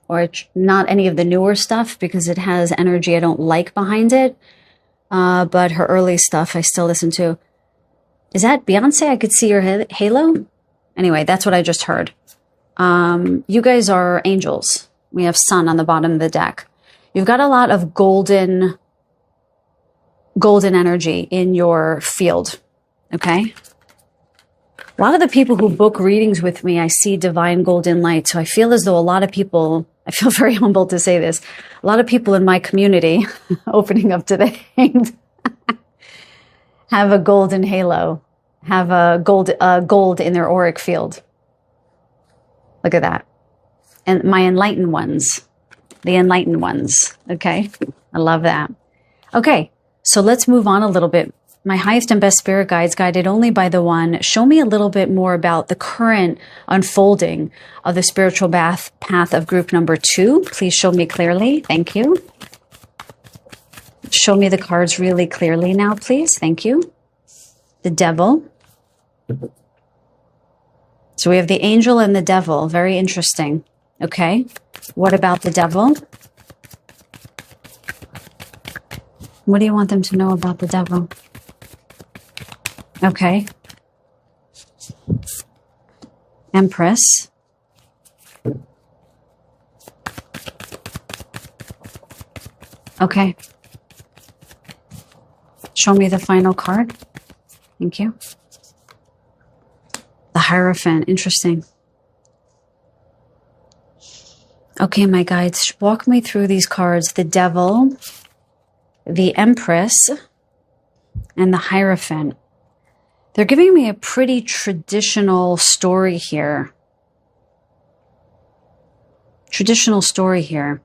Or not any of the newer stuff, because it has energy I don't like behind it. But her early stuff I still listen to. Is that Beyonce? I could see your halo. Anyway, that's what I just heard. You guys are angels. We have sun on the bottom of the deck. You've got a lot of golden energy in your field. Okay. A lot of the people who book readings with me, I see divine golden light. So I feel as though a lot of people, I feel very humbled to say this, a lot of people in my community opening up to the hanged have a golden halo, have a gold in their auric field. Look at that. And my enlightened ones, the enlightened ones. Okay. I love that. Okay. So let's move on a little bit. My highest and best spirit guides, guided only by the One, show me a little bit more about the current unfolding of the spiritual path of group number 2. Please show me clearly. Thank you. Show me the cards really clearly now, please. Thank you. The Devil. So we have the Angel and the Devil. Very interesting. Okay. What about the Devil? What do you want them to know about the Devil? Okay. Empress. Okay. Show me the final card. Thank you. The Hierophant. Interesting. Okay, my guides, walk me through these cards. The Devil, the Empress, and the Hierophant. They're giving me a pretty traditional story here. Traditional story here.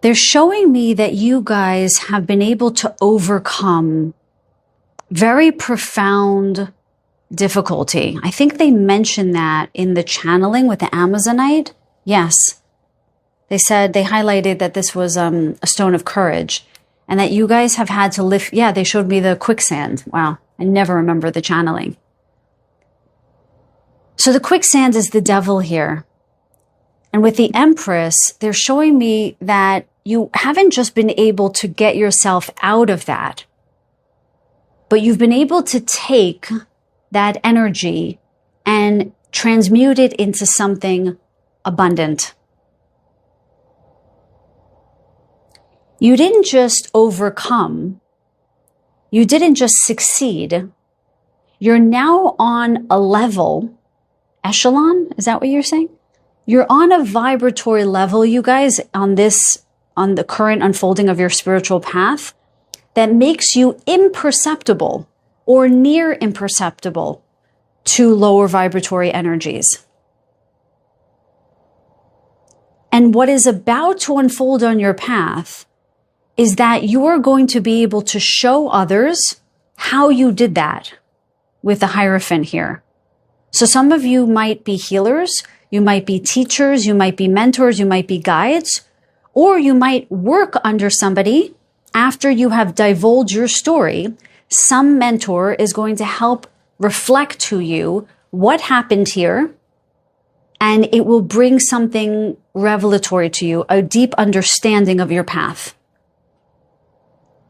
They're showing me that you guys have been able to overcome very profound difficulty. I think they mentioned that in the channeling with the Amazonite. Yes. They said, they highlighted that this was a stone of courage and that you guys have had to lift. Yeah, they showed me the quicksand. Wow. I never remember the channeling. So the quicksand is the Devil here. And with the Empress, they're showing me that you haven't just been able to get yourself out of that, but you've been able to take that energy and transmute it into something abundant. You didn't just overcome. You didn't just succeed. You're now on a level, echelon. Is that what you're saying? You're on a vibratory level, you guys, on the current unfolding of your spiritual path that makes you imperceptible or near imperceptible to lower vibratory energies. And what is about to unfold on your path is that you are going to be able to show others how you did that with the Hierophant here. So some of you might be healers, you might be teachers, you might be mentors, you might be guides, or you might work under somebody after you have divulged your story. Some mentor is going to help reflect to you what happened here, and it will bring something revelatory to you, a deep understanding of your path.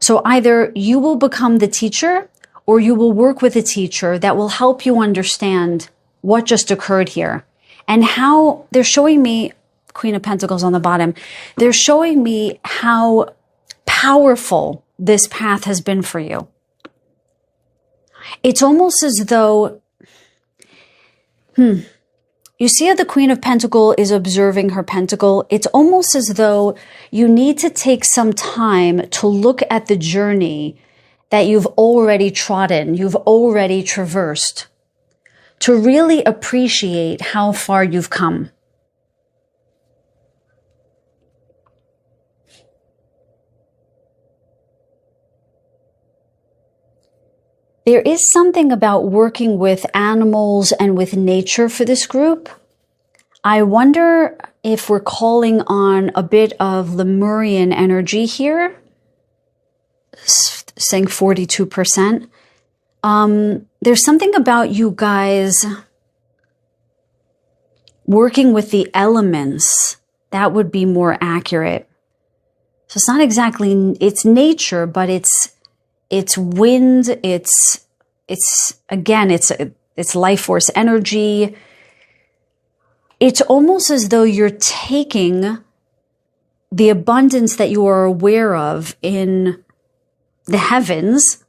So either you will become the teacher or you will work with a teacher that will help you understand what just occurred here and how they're showing me Queen of Pentacles on the bottom. They're showing me how powerful this path has been for you. It's almost as though, you see how the Queen of Pentacles is observing her pentacle? It's almost as though you need to take some time to look at the journey that you've already trodden, you've already traversed, to really appreciate how far you've come. There is something about working with animals and with nature for this group. I wonder if we're calling on a bit of Lemurian energy here, saying 42%. There's something about you guys working with the elements that would be more accurate. So it's not exactly, it's nature, but it's wind, it's life force energy. It's almost as though you're taking the abundance that you are aware of in the heavens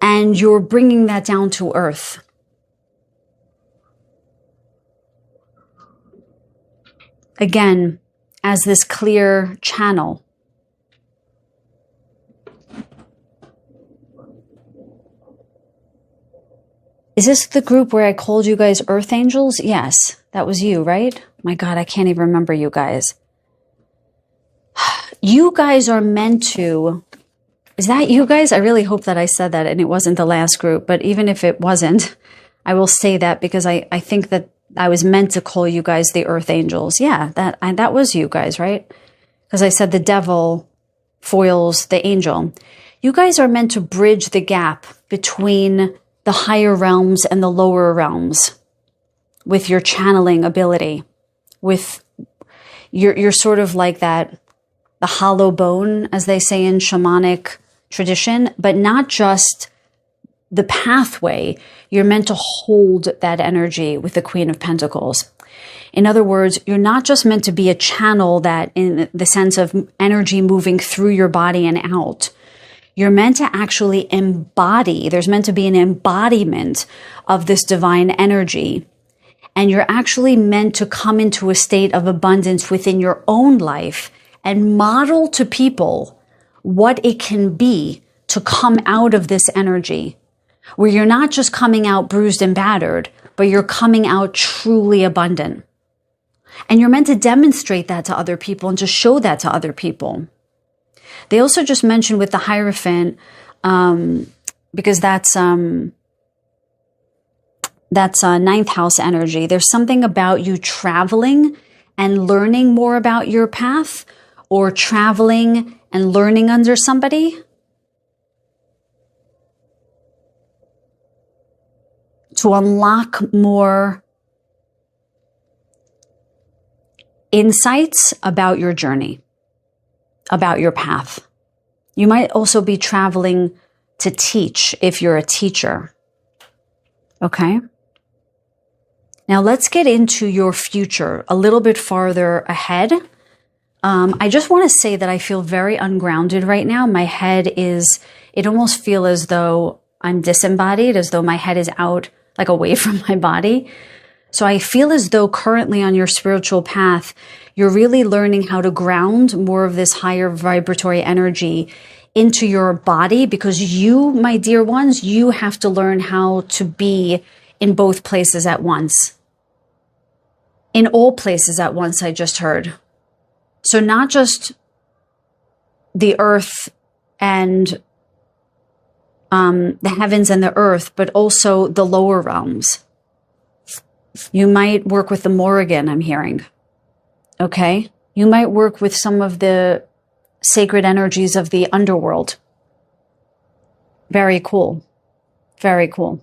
and you're bringing that down to earth. Again, as this clear channel. Is this the group where I called you guys Earth Angels? Yes, that was you, right? My God, I can't even remember you guys. You guys are meant to... Is that you guys? I really hope that I said that and it wasn't the last group. But even if it wasn't, I will say that because I think that I was meant to call you guys the Earth Angels. Yeah, that was you guys, right? Because I said the devil foils the angel. You guys are meant to bridge the gap between the higher realms and the lower realms with your channeling ability. With you're sort of like that, the hollow bone, as they say in shamanic tradition, but not just the pathway. You're meant to hold that energy with the Queen of Pentacles. In other words, you're not just meant to be a channel that in the sense of energy moving through your body and out. You're meant to actually embody. There's meant to be an embodiment of this divine energy. And you're actually meant to come into a state of abundance within your own life and model to people what it can be to come out of this energy, where you're not just coming out bruised and battered, but you're coming out truly abundant. And you're meant to demonstrate that to other people and just show that to other people. They also just mentioned with the Hierophant, because that's ninth house energy. There's something about you traveling and learning more about your path, or traveling and learning under somebody. To unlock more insights about your journey, about your path. You might also be traveling to teach if you're a teacher. Okay? Now let's get into your future a little bit farther ahead. I just want to say that I feel very ungrounded right now. My head is, it almost feels as though I'm disembodied, as though my head is out, like away from my body. So I feel as though currently on your spiritual path, you're really learning how to ground more of this higher vibratory energy into your body, because you, my dear ones, you have to learn how to be in both places at once. In all places at once, I just heard. So not just the earth and the heavens and the earth, but also the lower realms. You might work with the Morrigan, I'm hearing. Okay? You might work with some of the sacred energies of the underworld. Very cool. Very cool.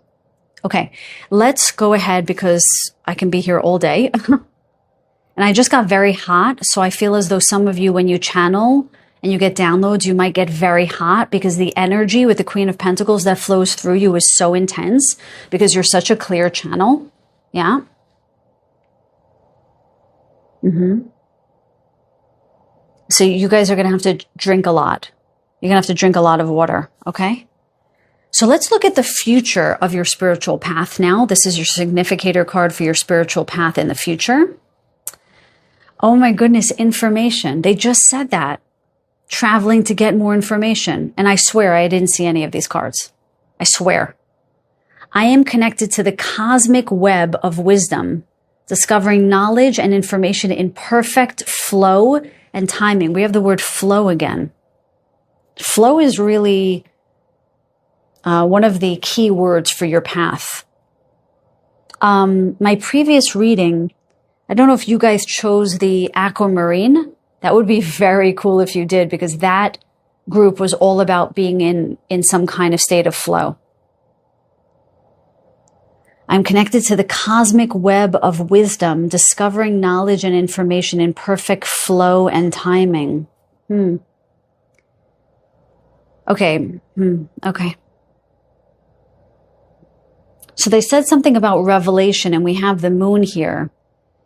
Okay, let's go ahead because I can be here all day. And I just got very hot, so I feel as though some of you, when you channel and you get downloads, you might get very hot because the energy with the Queen of Pentacles that flows through you is so intense because you're such a clear channel. Yeah? So you guys are going to have to drink a lot. You're going to have to drink a lot of water, okay? So let's look at the future of your spiritual path now. This is your significator card for your spiritual path in the future. Oh my goodness, information. They just said that. Traveling to get more information. And I swear I didn't see any of these cards. I swear. I am connected to the cosmic web of wisdom, discovering knowledge and information in perfect flow and timing. We have the word flow again. Flow is really one of the key words for your path. My previous reading, I don't know if you guys chose the aquamarine. That would be very cool if you did, because that group was all about being in some kind of state of flow. I'm connected to the cosmic web of wisdom, discovering knowledge and information in perfect flow and timing. Okay. Okay. So they said something about revelation, and we have the moon here.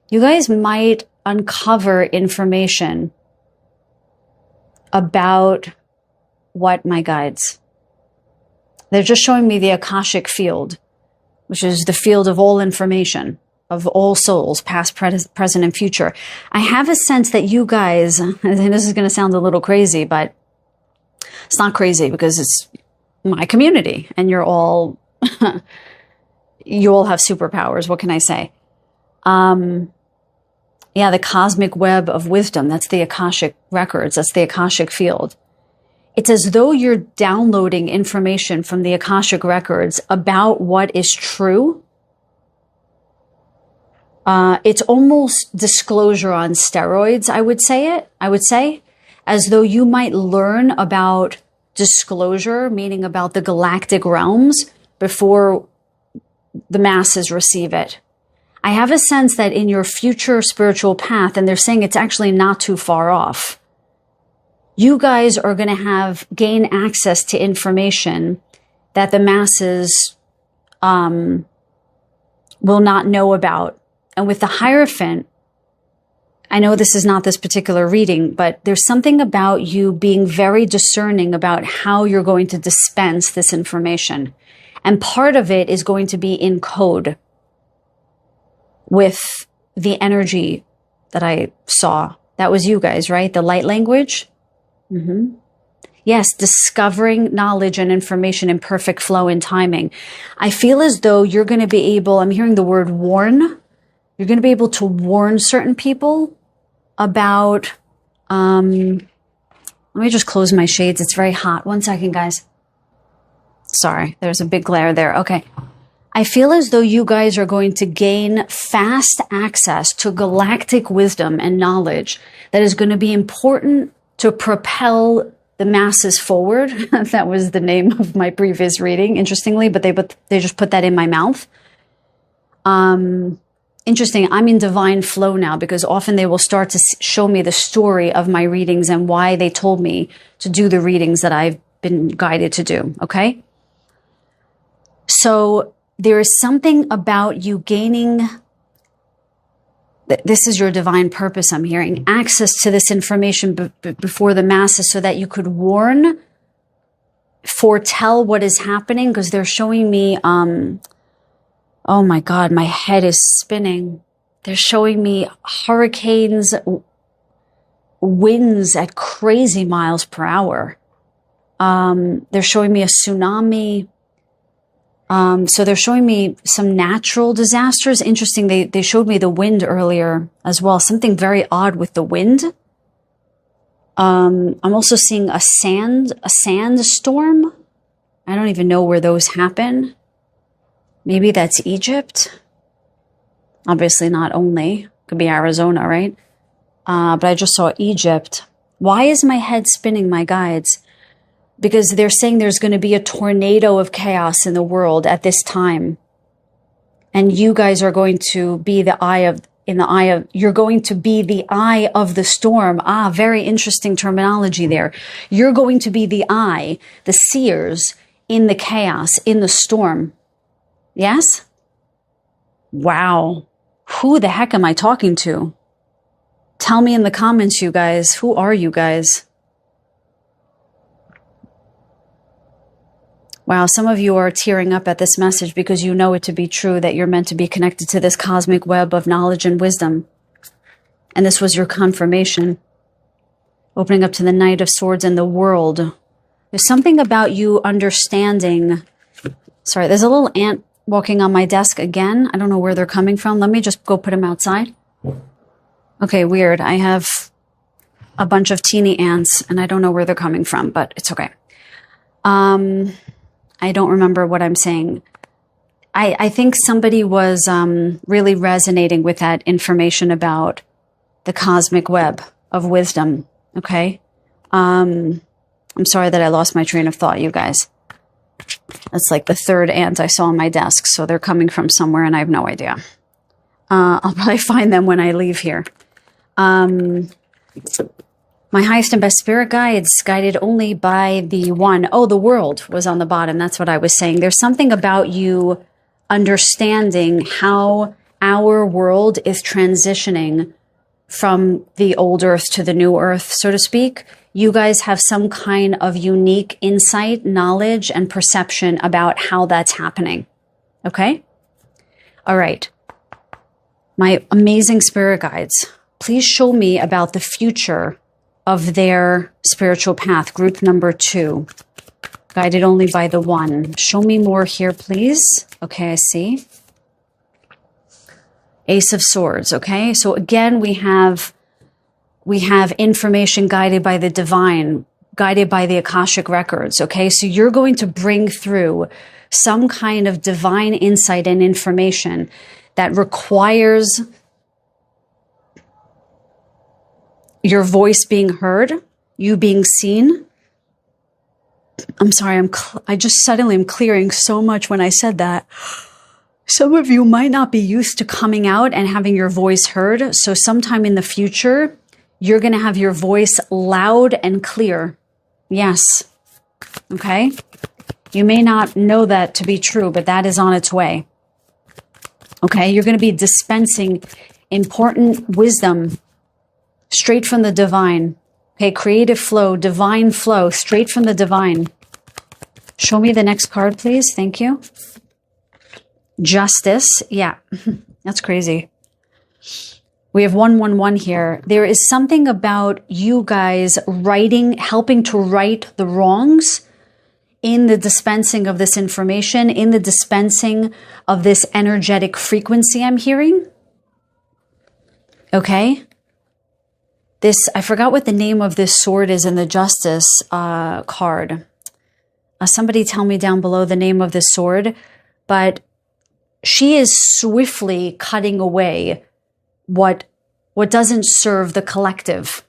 You guys might uncover information about what, my guides? They're just showing me the Akashic field, which is the field of all information, of all souls, past, present, and future. I have a sense that you guys, and this is going to sound a little crazy, but it's not crazy because it's my community and you're all you all have superpowers. What can I say? Yeah, the cosmic web of wisdom. That's the Akashic records. That's the Akashic field. It's as though you're downloading information from the Akashic records about what is true. It's almost disclosure on steroids, I would say, as though you might learn about disclosure, meaning about the galactic realms, before the masses receive it. I have a sense that in your future spiritual path, and they're saying it's actually not too far off, you guys are going to gain access to information that the masses will not know about. And with the Hierophant, I know this is not this particular reading, but there's something about you being very discerning about how you're going to dispense this information. And part of it is going to be in code with the energy that I saw. That was you guys, right? The light language? Mm-hmm. Yes, discovering knowledge and information in perfect flow and timing. I feel as though you're going to be able, I'm hearing the word warn. You're going to be able to warn certain people about, let me just close my shades. It's very hot. One second, guys. Sorry, there's a big glare there. Okay. I feel as though you guys are going to gain fast access to galactic wisdom and knowledge that is going to be important to propel the masses forward. That was the name of my previous reading, interestingly, but they just put that in my mouth. Interesting. I'm in divine flow now because often they will start to show me the story of my readings and why they told me to do the readings that I've been guided to do. Okay. So there is something about you gaining, this is your divine purpose, I'm hearing, access to this information before the masses so that you could warn, foretell what is happening, because they're showing me, oh my God, my head is spinning. They're showing me hurricanes, winds at crazy miles per hour. They're showing me a tsunami. So they're showing me some natural disasters. Interesting. They showed me the wind earlier as well. Something very odd with the wind. I'm also seeing a sandstorm. I don't even know where those happen. Maybe that's Egypt. Obviously not only. Could be Arizona, right? But I just saw Egypt. Why is my head spinning, my guides? Because they're saying there's going to be a tornado of chaos in the world at this time. And you guys are going to be you're going to be the eye of the storm. Very interesting terminology there. You're going to be the eye, the seers in the chaos, in the storm. Yes? Wow. Who the heck am I talking to? Tell me in the comments, you guys. Who are you guys? Wow, some of you are tearing up at this message because you know it to be true, that you're meant to be connected to this cosmic web of knowledge and wisdom. And this was your confirmation. Opening up to the Knight of Swords and the world. There's something about you understanding. Sorry, there's a little ant walking on my desk again. I don't know where they're coming from. Let me just go put them outside. Okay, weird. I have a bunch of teeny ants and I don't know where they're coming from, but it's okay. I don't remember what I'm saying. I think somebody was really resonating with that information about the cosmic web of wisdom. Okay. I'm sorry that I lost my train of thought, you guys. That's like the third ant I saw on my desk. So they're coming from somewhere and I have no idea. I'll probably find them when I leave here. My highest and best spirit guides, guided only by the one. Oh, the world was on the bottom. That's what I was saying. There's something about you understanding how our world is transitioning from the old earth to the new earth, so to speak. You guys have some kind of unique insight, knowledge, and perception about how that's happening. Okay? All right. My amazing spirit guides, please show me about the future of their spiritual path, group number 2. Guided only by the one. Show me more here, please. Okay, I see. Ace of Swords, okay? So again, we have information guided by the divine, guided by the Akashic records, okay? So you're going to bring through some kind of divine insight and information that requires your voice being heard, you being seen. I'm sorry, I just suddenly am clearing so much when I said that. Some of you might not be used to coming out and having your voice heard. So sometime in the future, you're going to have your voice loud and clear. Yes. Okay. You may not know that to be true, but that is on its way. Okay. You're going to be dispensing important wisdom straight from the divine. Okay. Creative flow, divine flow, straight from the divine. Show me the next card, please. Thank you. Justice. Yeah, that's crazy. We have 111 here. There is something about you guys helping to right the wrongs in the dispensing of this information, in the dispensing of this energetic frequency I'm hearing. Okay. I forgot what the name of this sword is in the Justice card. Somebody tell me down below the name of this sword, but she is swiftly cutting away what doesn't serve the collective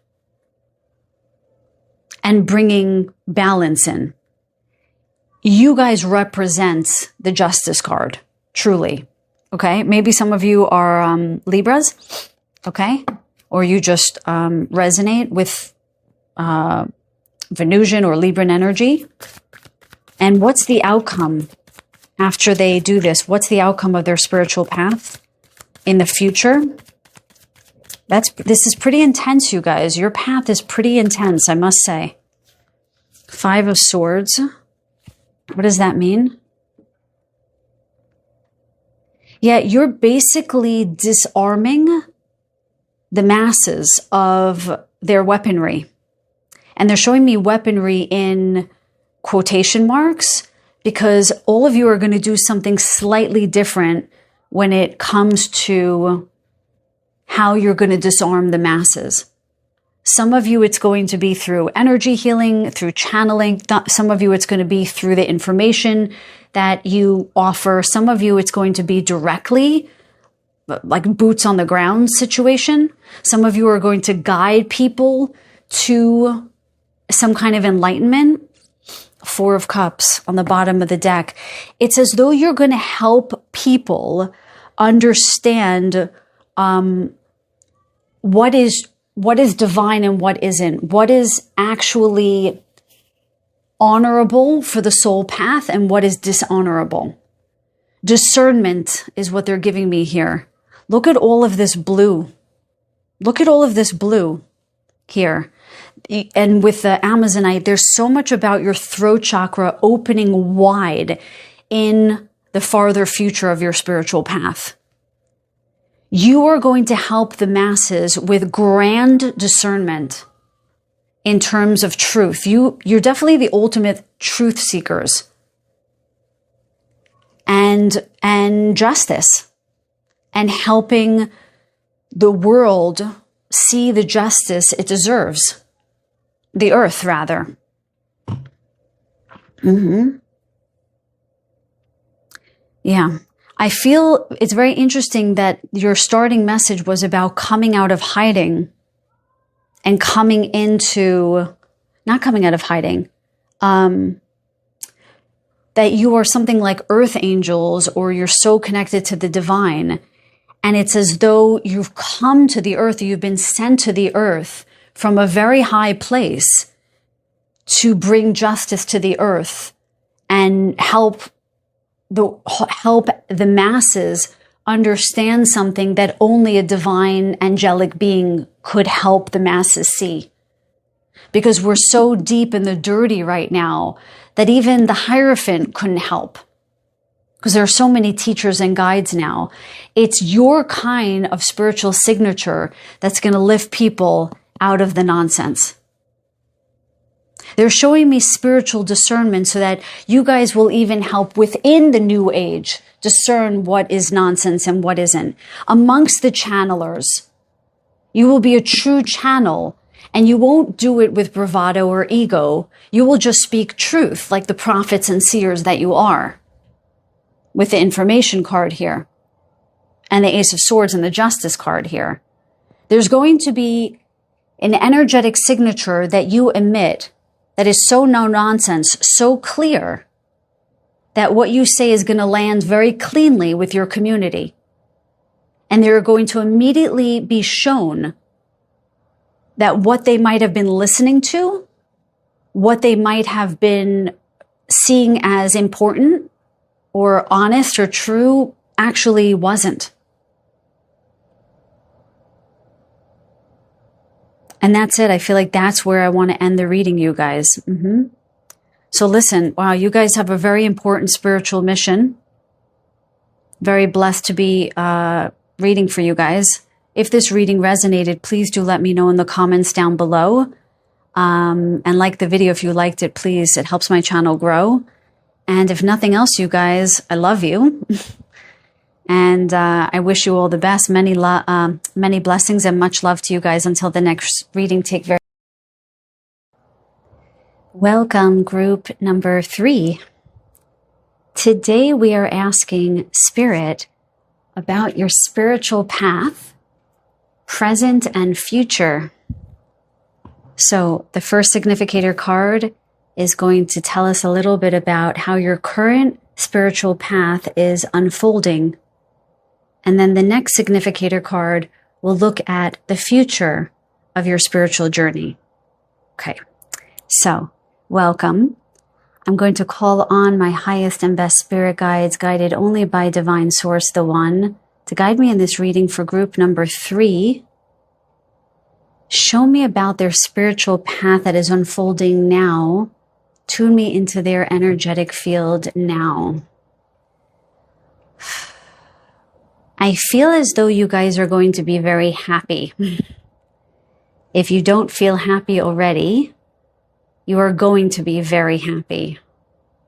and bringing balance in. You guys represent the Justice card, truly. Okay? Maybe some of you are Libras, okay? Or you just resonate with Venusian or Libran energy. And what's the outcome after they do this? What's the outcome of their spiritual path in the future? This is pretty intense, you guys. Your path is pretty intense, I must say. 5 of Swords. What does that mean? Yeah, you're basically disarming the masses of their weaponry. And they're showing me weaponry in quotation marks because all of you are going to do something slightly different when it comes to how you're going to disarm the masses. Some of you, it's going to be through energy healing, through channeling. Some of you, it's going to be through the information that you offer. Some of you, it's going to be directly, like boots on the ground situation. Some of you are going to guide people to some kind of enlightenment. 4 of Cups on the bottom of the deck. It's as though you're going to help people understand what is divine and what isn't. What is actually honorable for the soul path and what is dishonorable. Discernment is what they're giving me here. Look at all of this blue. Look at all of this blue here. And with the Amazonite, there's so much about your throat chakra opening wide in the farther future of your spiritual path. You are going to help the masses with grand discernment in terms of truth. You're definitely the ultimate truth seekers and justice and helping the world see the justice it deserves. The earth, rather. Yeah. I feel it's very interesting that your starting message was about coming out of hiding and coming into, not coming out of hiding, that you are something like earth angels or you're so connected to the divine. And it's as though you've come to the earth, you've been sent to the earth from a very high place to bring justice to the earth and help the masses understand something that only a divine angelic being could help the masses see. Because we're so deep in the dirty right now that even the Hierophant couldn't help. Because there are so many teachers and guides now. It's your kind of spiritual signature that's going to lift people out of the nonsense. They're showing me spiritual discernment so that you guys will even help within the new age discern what is nonsense and what isn't. Amongst the channelers, you will be a true channel, and you won't do it with bravado or ego. You will just speak truth like the prophets and seers that you are. With the information card here, and the Ace of Swords and the Justice card here. There's going to be an energetic signature that you emit that is so no nonsense, so clear, that what you say is going to land very cleanly with your community. And they're going to immediately be shown that what they might have been listening to, what they might have been seeing as important or honest or true, actually wasn't. And that's it. I feel like that's where I want to end the reading, you guys. So listen, wow, you guys have a very important spiritual mission. Very blessed to be reading for you guys. If this reading resonated, please do let me know in the comments down below. And like the video if you liked it, please. It helps my channel grow. And if nothing else, you guys, I love you. And I wish you all the best. Many blessings and much love to you guys. Until the next reading, take care. Welcome, group number 3. Today we are asking Spirit about your spiritual path, present and future. So the first significator card is going to tell us a little bit about how your current spiritual path is unfolding. And then the next significator card will look at the future of your spiritual journey. Okay, so welcome. I'm going to call on my highest and best spirit guides, guided only by Divine Source, the One, to guide me in this reading for group number 3. Show me about their spiritual path that is unfolding now. Tune me into their energetic field now. I feel as though you guys are going to be very happy. If you don't feel happy already, you are going to be very happy.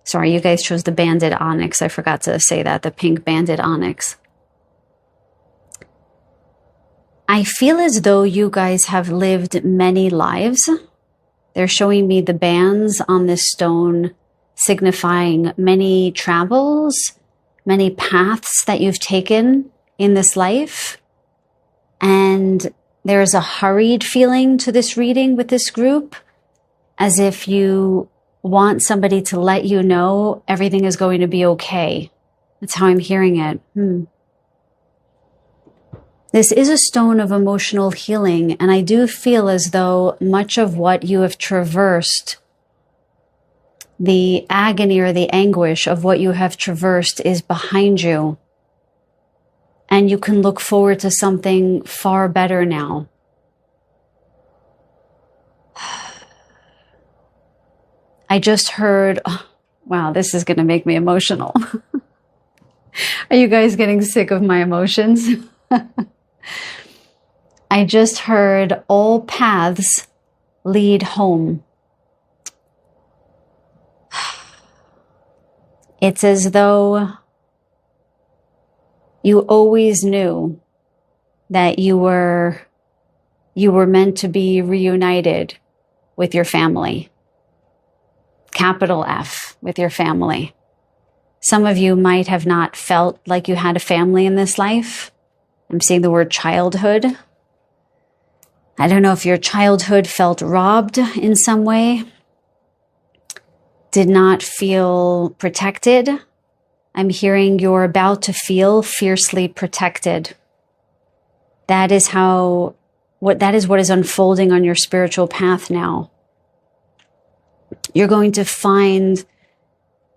Sorry, you guys chose the banded onyx. I forgot to say that, the pink banded onyx. I feel as though you guys have lived many lives. They're showing me the bands on this stone signifying many travels, many paths that you've taken in this life. And there is a hurried feeling to this reading with this group, as if you want somebody to let you know everything is going to be okay. That's how I'm hearing it. This is a stone of emotional healing, and I do feel as though much of what you have traversed, the agony or the anguish of what you have traversed, is behind you. And you can look forward to something far better now. I just heard, oh, wow, this is going to make me emotional. Are you guys getting sick of my emotions? I just heard all paths lead home. It's as though you always knew that you were meant to be reunited with your family. Capital F, with your family. Some of you might have not felt like you had a family in this life. I'm seeing the word childhood. I don't know if your childhood felt robbed in some way, did not feel protected. I'm hearing you're about to feel fiercely protected. That is what is unfolding on your spiritual path now. You're going to find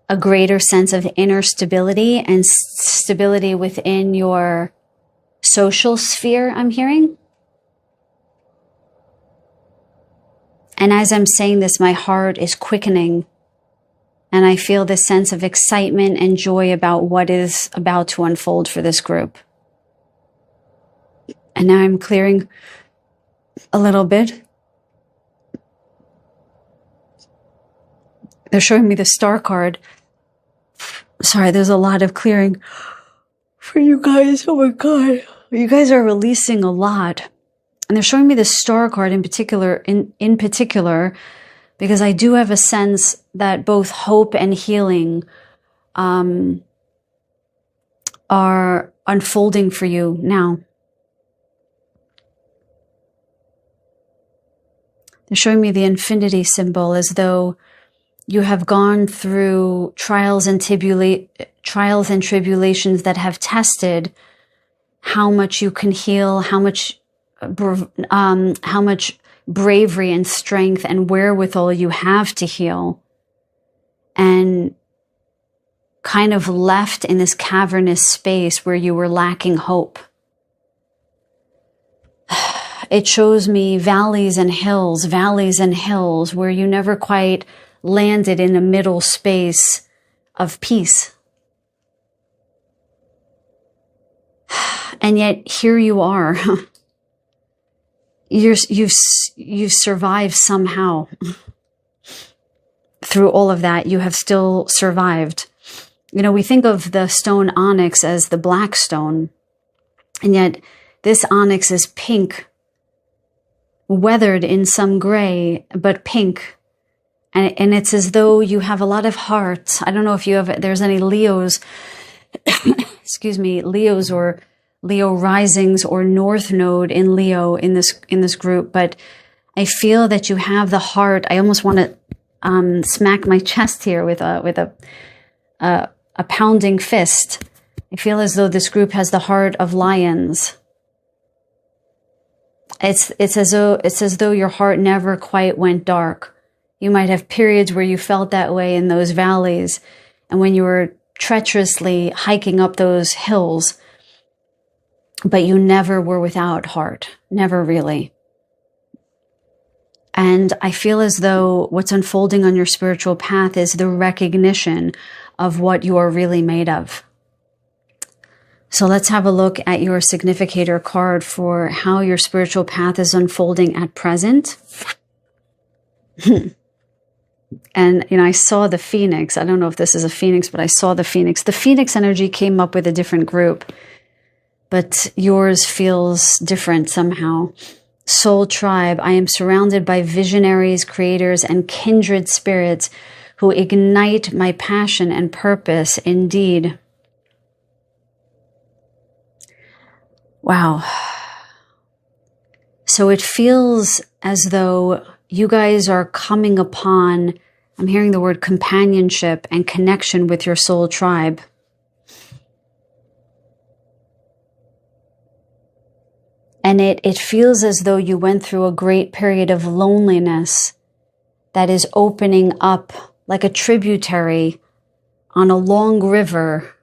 a greater sense of inner stability and stability within your social sphere, I'm hearing. And as I'm saying this, my heart is quickening. And I feel this sense of excitement and joy about what is about to unfold for this group. And now I'm clearing a little bit. They're showing me the star card. Sorry, there's a lot of clearing for you guys. Oh my God. You guys are releasing a lot. And they're showing me the star card in particular, in particular, because I do have a sense that both hope and healing are unfolding for you now. They're showing me the infinity symbol as though you have gone through trials and tribulations that have tested how much you can heal, how much bravery and strength and wherewithal you have to heal, and kind of left in this cavernous space where you were lacking hope. It shows me valleys and hills where you never quite landed in a middle space of peace. And yet here you are. You've survived somehow. Through all of that, you have still survived. You know, we think of the stone onyx as the black stone, and yet this onyx is pink, weathered in some gray, but pink. And it's as though you have a lot of heart. I don't know if there's any Leos, excuse me, Leos or Leo risings or North Node in Leo in this group, but I feel that you have the heart. I almost want to smack my chest here with a pounding fist. I feel as though this group has the heart of lions. It's as though your heart never quite went dark. You might have periods where you felt that way in those valleys, and when you were treacherously hiking up those hills, but you never were without heart. Never really. And I feel as though what's unfolding on your spiritual path is the recognition of what you are really made of. So let's have a look at your significator card for how your spiritual path is unfolding at present. And, you know, I saw the phoenix. I don't know if this is a phoenix, but I saw the phoenix. The phoenix energy came up with a different group, but yours feels different somehow. Soul tribe. I am surrounded by visionaries, creators, and kindred spirits who ignite my passion and purpose indeed. Wow. So it feels as though you guys are coming upon, I'm hearing the word companionship and connection with your soul tribe. And it feels as though you went through a great period of loneliness that is opening up like a tributary on a long river.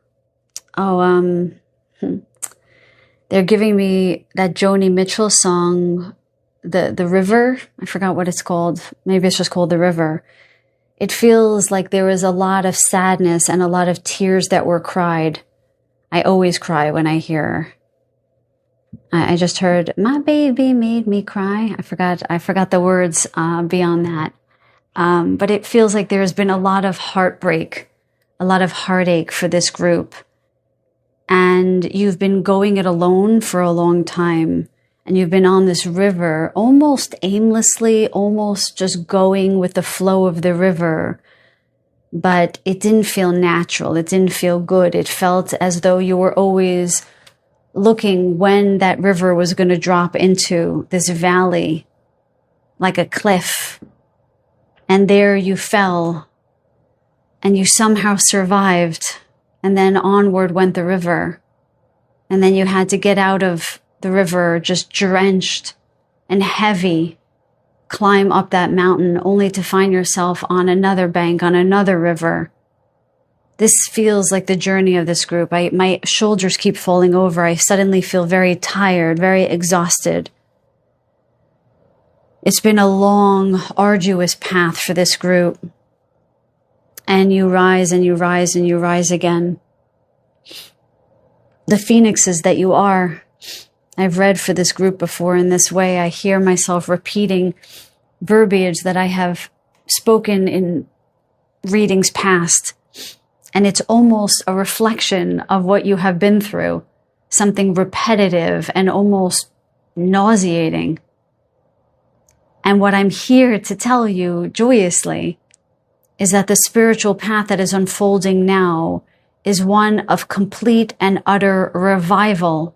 They're giving me that Joni Mitchell song, The River. I forgot what it's called. Maybe it's just called The River. It feels like there was a lot of sadness and a lot of tears that were cried. I always cry when I hear. I just heard, my baby made me cry. I forgot the words beyond that. But it feels like there's been a lot of heartbreak, a lot of heartache for this group. And you've been going it alone for a long time. And you've been on this river almost aimlessly, almost just going with the flow of the river. But it didn't feel natural. It didn't feel good. It felt as though you were always looking when that river was going to drop into this valley, like a cliff. And there you fell, and you somehow survived, and then onward went the river. And then you had to get out of the river just drenched and heavy, climb up that mountain only to find yourself on another bank, on another river. This feels like the journey of this group. My shoulders keep falling over. I suddenly feel very tired, very exhausted. It's been a long, arduous path for this group. And you rise and you rise and you rise again. The phoenixes that you are. I've read for this group before in this way. I hear myself repeating verbiage that I have spoken in readings past, and it's almost a reflection of what you have been through, something repetitive and almost nauseating. And what I'm here to tell you joyously is that the spiritual path that is unfolding now is one of complete and utter revival.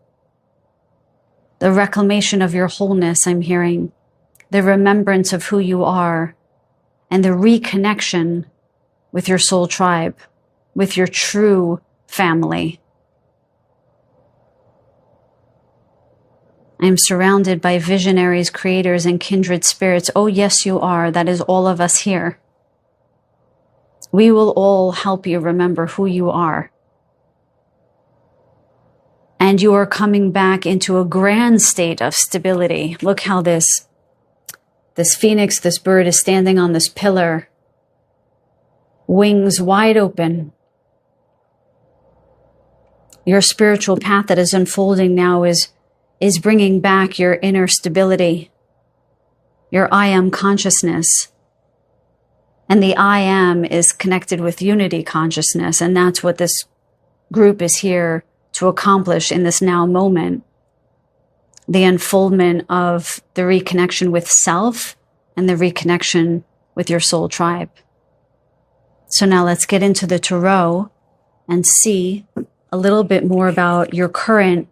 The reclamation of your wholeness, I'm hearing, the remembrance of who you are, and the reconnection with your soul tribe, with your true family. I am surrounded by visionaries, creators, and kindred spirits. Oh, yes, you are. That is all of us here. We will all help you remember who you are. And you are coming back into a grand state of stability. Look how this phoenix, this bird, is standing on this pillar, wings wide open. Your spiritual path that is unfolding now is bringing back your inner stability, your I am consciousness. And the I am is connected with unity consciousness. And that's what this group is here to accomplish in this now moment. The unfoldment of the reconnection with self and the reconnection with your soul tribe. So now let's get into the tarot and see a little bit more about your current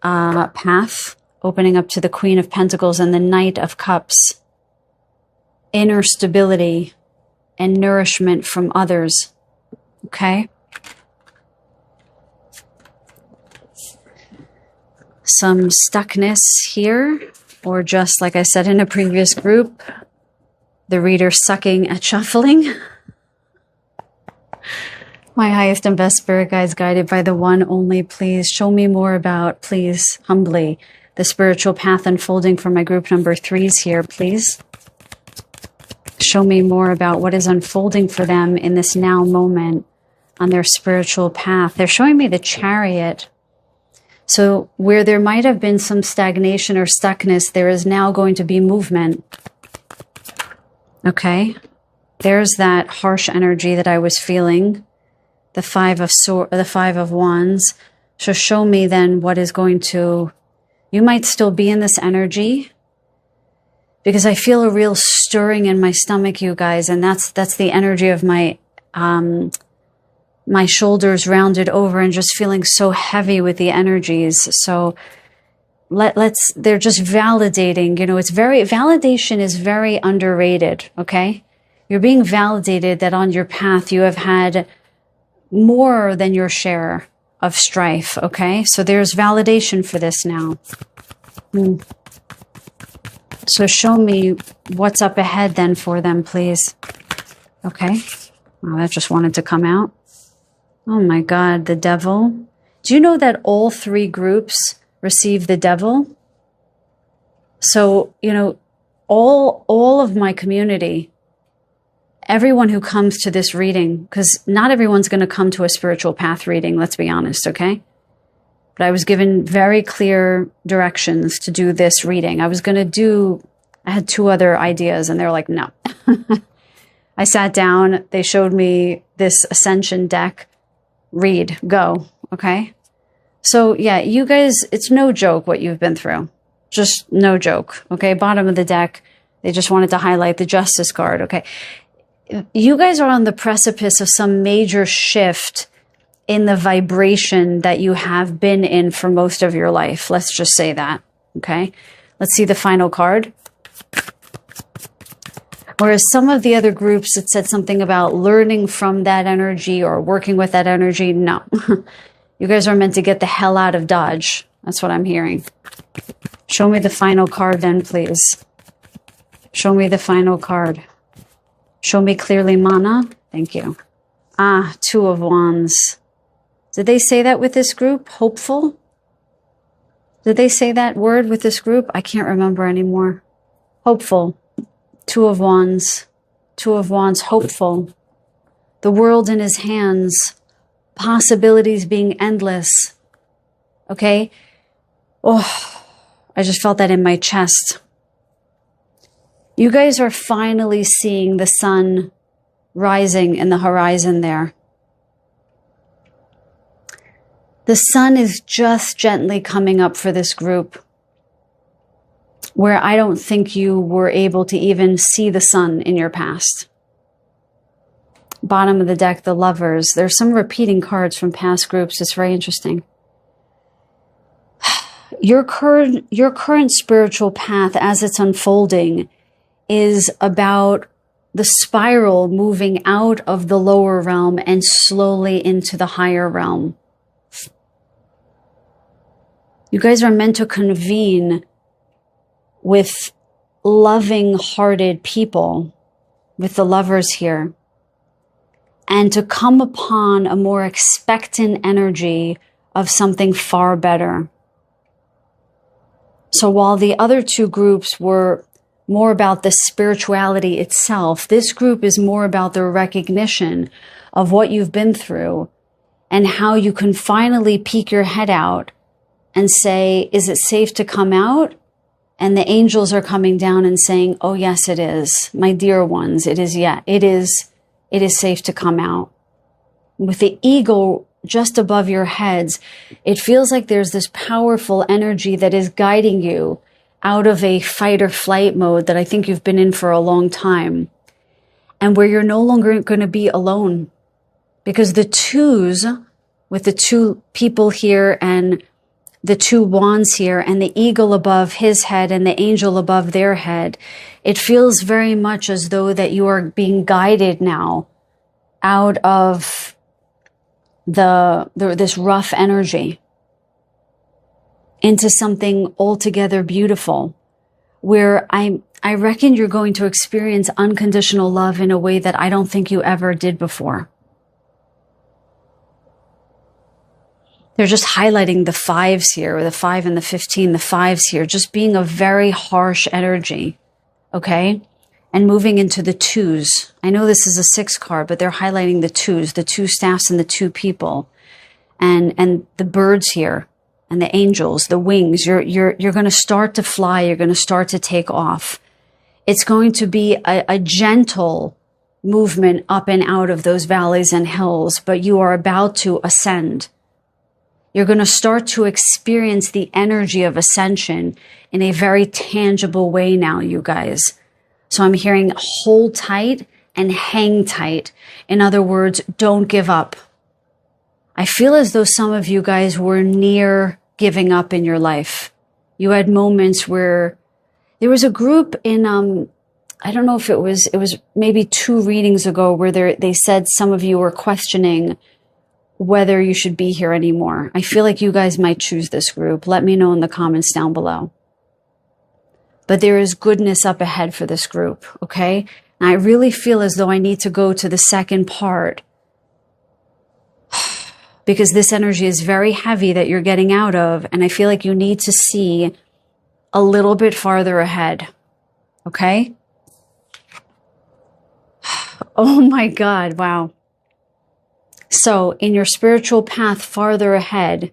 path, opening up to the Queen of Pentacles and the Knight of Cups. Inner stability and nourishment from others. Okay? Some stuckness here, or just like I said in a previous group, the reader sucking at shuffling. My highest and best spirit guides, guided by the one only, please show me more about, please, humbly, the spiritual path unfolding for my group number 3s here, please. Show me more about what is unfolding for them in this now moment on their spiritual path. They're showing me the Chariot. So where there might have been some stagnation or stuckness, there is now going to be movement. Okay? There's that harsh energy that I was feeling. The Five of Wands. So show me then what is going to... You might still be in this energy, because I feel a real stirring in my stomach, you guys, and that's the energy of my my shoulders rounded over and just feeling so heavy with the energies. So they're just validating, validation is very underrated, okay? You're being validated that on your path you have had more than your share of strife, okay? So there's validation for this now. So show me what's up ahead then for them, please. Okay. Oh, that just wanted to come out. Oh my God, the Devil. Do you know that all 3 groups receive the Devil? So, all of my community, everyone who comes to this reading, because not everyone's going to come to a spiritual path reading, let's be honest, okay? But I was given very clear directions to do this reading. I had 2 other ideas and they're like, no. I sat down, they showed me this Ascension deck, read, go, okay? So yeah, you guys, it's no joke what you've been through. Just no joke, okay? Bottom of the deck, they just wanted to highlight the Justice card, okay? You guys are on the precipice of some major shift in the vibration that you have been in for most of your life. Let's just say that, okay? Let's see the final card. Whereas some of the other groups, it said something about learning from that energy or working with that energy. No. You guys are meant to get the hell out of Dodge. That's what I'm hearing. Show me the final card then, please. Show me the final card. Show me clearly, Mana. Thank you. 2 of Wands. Did they say that with this group? Hopeful? Did they say that word with this group? I can't remember anymore. Hopeful. 2 of Wands. 2 of Wands, hopeful. The world in his hands. Possibilities being endless. Okay? Oh, I just felt that in my chest. You guys are finally seeing the sun rising in the horizon there. The sun is just gently coming up for this group, where I don't think you were able to even see the sun in your past. Bottom of the deck, the Lovers. There's some repeating cards from past groups. It's very interesting. Your current spiritual path as it's unfolding is about the spiral moving out of the lower realm and slowly into the higher realm. You guys are meant to convene with loving-hearted people, with the Lovers here, and to come upon a more expectant energy of something far better. So while the other two groups were more about the spirituality itself, this group is more about the recognition of what you've been through and how you can finally peek your head out and say, is it safe to come out? And the angels are coming down and saying, oh, yes, it is. My dear ones, it is, yeah, it is safe to come out. With the eagle just above your heads, it feels like there's this powerful energy that is guiding you out of a fight or flight mode that I think you've been in for a long time, and where you're no longer going to be alone, because the twos, with the two people here and the two wands here and the eagle above his head and the angel above their head, it feels very much as though that you are being guided now out of this rough energy into something altogether beautiful, where I reckon you're going to experience unconditional love in a way that I don't think you ever did before. They're just highlighting the fives here, or the 5 and the 15, the fives here, just being a very harsh energy, okay? And moving into the twos. I know this is a 6 card, but they're highlighting the twos, the 2 staffs and the 2 people, and the birds here, and the angels, the wings. You're going to start to fly. You're going to start to take off. It's going to be a gentle movement up and out of those valleys and hills, but you are about to ascend. You're going to start to experience the energy of ascension in a very tangible way now, you guys. So I'm hearing hold tight and hang tight. In other words, don't give up. I feel as though some of you guys were near giving up in your life. You had moments where there was a group in, I don't know if it was maybe 2 readings ago where they said some of you were questioning whether you should be here anymore. I feel like you guys might choose this group. Let me know in the comments down below. But there is goodness up ahead for this group, okay? And I really feel as though I need to go to the second part, because this energy is very heavy that you're getting out of, and I feel like you need to see a little bit farther ahead, okay? Oh my God, wow. So in your spiritual path farther ahead,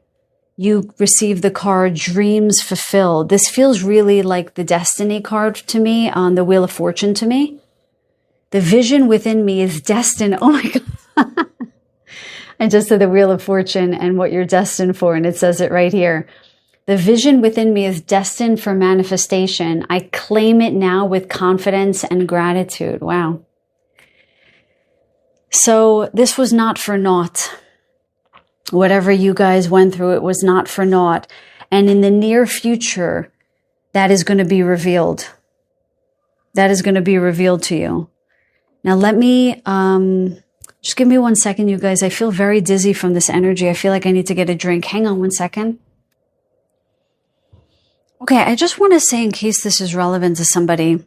you receive the card Dreams Fulfilled. This feels really like the Destiny card to me, on the Wheel of Fortune to me. The vision within me is destined. Oh my God. I just said the Wheel of Fortune and what you're destined for, and it says it right here. The vision within me is destined for manifestation. I claim it now with confidence and gratitude. Wow. So this was not for naught. Whatever you guys went through, it was not for naught. And in the near future, that is going to be revealed. That is going to be revealed to you. Now let me, just give me 1 second, you guys. I feel very dizzy from this energy. I feel like I need to get a drink. Hang on 1 second. Okay, I just want to say, in case this is relevant to somebody,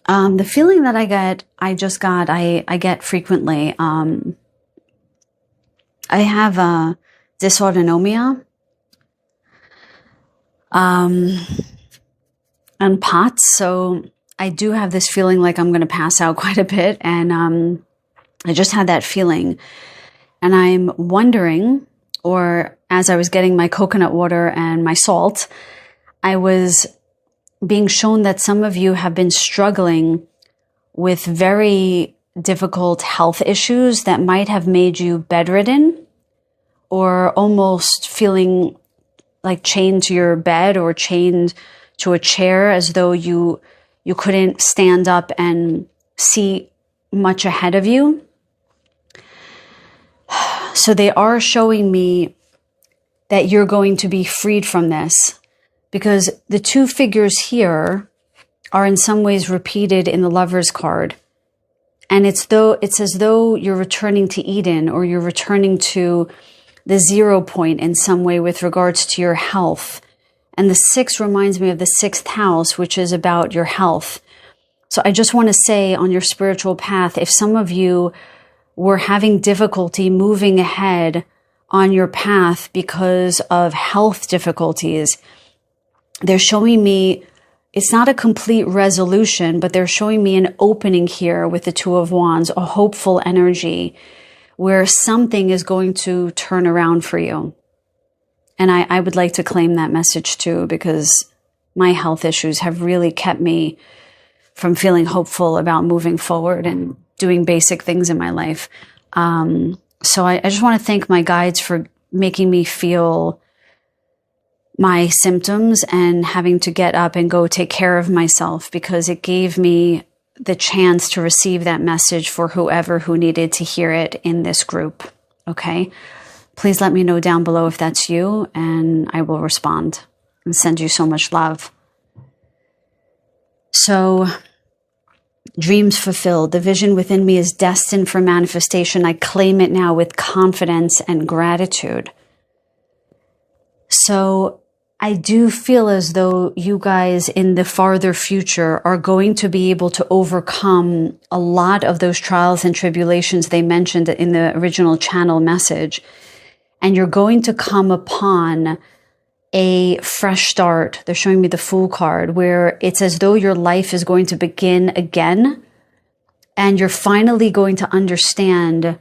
the feeling that I get frequently, I have dysautonomia, and POTS, so I do have this feeling like I'm going to pass out quite a bit, and I just had that feeling, and I'm wondering, or as I was getting my coconut water and my salt, I was being shown that some of you have been struggling with very difficult health issues that might have made you bedridden or almost feeling like chained to your bed or chained to a chair as though you couldn't stand up and see much ahead of you. So they are showing me that you're going to be freed from this, because the two figures here are in some ways repeated in the Lover's card. And it's as though you're returning to Eden, or you're returning to the 0 point in some way with regards to your health. And the 6 reminds me of the 6th house, which is about your health. So I just want to say, on your spiritual path, if some of you were having difficulty moving ahead on your path because of health difficulties, they're showing me it's not a complete resolution, but they're showing me an opening here with the 2 of Wands, a hopeful energy where something is going to turn around for you. And I would like to claim that message too, because my health issues have really kept me from feeling hopeful about moving forward and doing basic things in my life. So I just want to thank my guides for making me feel my symptoms and having to get up and go take care of myself, because it gave me the chance to receive that message for whoever who needed to hear it in this group. Okay? Please let me know down below if that's you, and I will respond and send you so much love. So, dreams fulfilled. The vision within me is destined for manifestation. I claim it now with confidence and gratitude. So I do feel as though you guys in the farther future are going to be able to overcome a lot of those trials and tribulations they mentioned in the original channel message. And you're going to come upon a fresh start. They're showing me the Fool card, where it's as though your life is going to begin again. And you're finally going to understand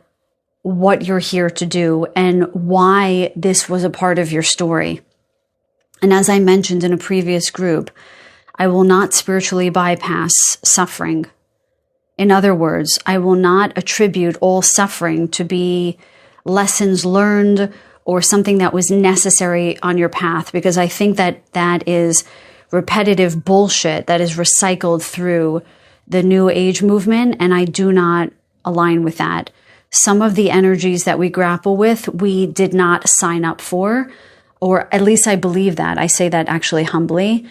what you're here to do and why this was a part of your story. And as I mentioned in a previous group, I will not spiritually bypass suffering. In other words, I will not attribute all suffering to be lessons learned or something that was necessary on your path, because I think that that is repetitive bullshit that is recycled through the New Age movement, and I do not align with that. Some of the energies that we grapple with, we did not sign up for, or at least I believe that. I say that actually humbly.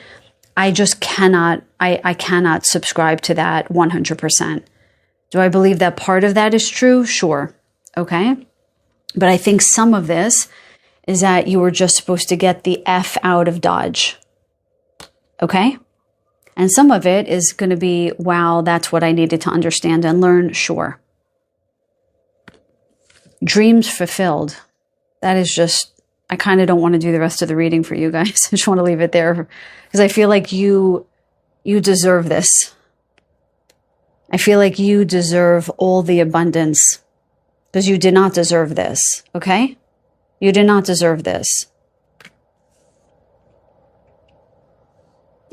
I just cannot, I cannot subscribe to that 100%. Do I believe that part of that is true? Sure. Okay. But I think some of this is that you were just supposed to get the F out of Dodge. Okay? And some of it is going to be, wow, that's what I needed to understand and learn. Sure. Dreams fulfilled. That is just, I kind of don't want to do the rest of the reading for you guys. I just want to leave it there because I feel like you deserve this. I feel like you deserve all the abundance, because you did not deserve this, okay? You did not deserve this.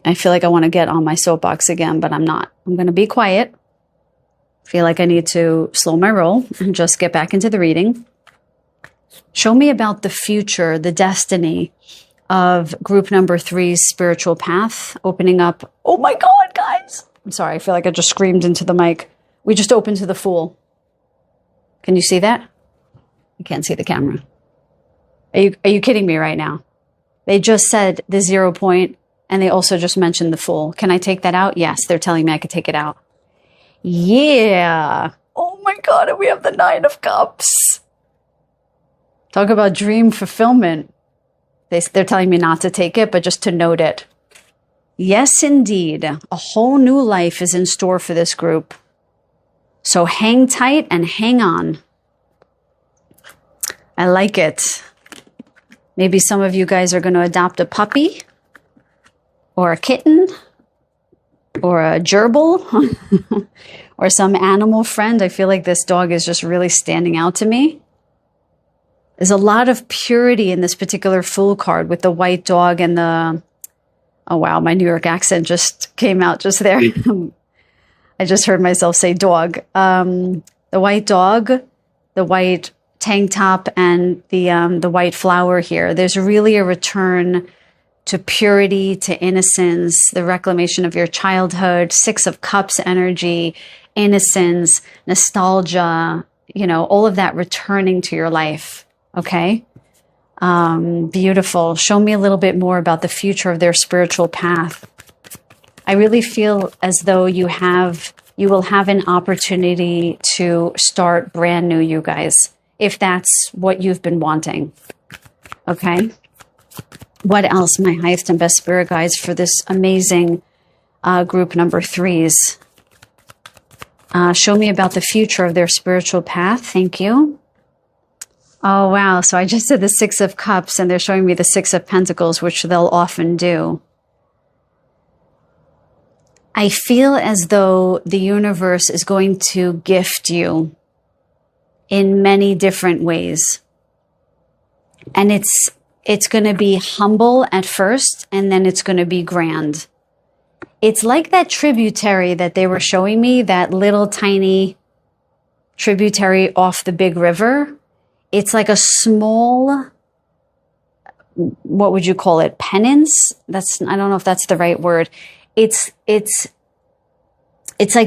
I feel like I want to get on my soapbox again, but I'm not. I'm going to be quiet. I feel like I need to slow my roll and just get back into the reading. Show me about the future, the destiny of group number 3's spiritual path, opening up. Oh my God, guys. I'm sorry. I feel like I just screamed into the mic. We just opened to the Fool. Can you see that? You can't see the camera. Are you kidding me right now? They just said the 0 point, and they also just mentioned the Fool. Can I take that out? Yes, they're telling me I could take it out. Yeah. Oh my God, and we have the 9 of Cups. Talk about dream fulfillment. They're telling me not to take it, but just to note it. Yes, indeed. A whole new life is in store for this group. So hang tight and hang on. I like it. Maybe some of you guys are going to adopt a puppy or a kitten or a gerbil or some animal friend. I feel like this dog is just really standing out to me. There's a lot of purity in this particular Fool card with the white dog and the... Oh, wow, my New York accent just came out just there. I just heard myself say dog. The white dog, the white tank top, and the white flower here. There's really a return to purity, to innocence, the reclamation of your childhood, Six of Cups energy, innocence, nostalgia, you know, all of that returning to your life. Okay. Beautiful. Show me a little bit more about the future of their spiritual path. I really feel as though you will have an opportunity to start brand new, you guys, if that's what you've been wanting. Okay. What else, my highest and best spirit guides, for this amazing group number 3s? Show me about the future of their spiritual path. Thank you. Oh, wow. So I just did the Six of Cups, and they're showing me the Six of Pentacles, which they'll often do. I feel as though the universe is going to gift you in many different ways. And it's going to be humble at first, and then it's going to be grand. It's like that tributary that they were showing me, that little tiny tributary off the big river. It's like a small, what would you call it? Penance? I don't know if that's the right word. It's like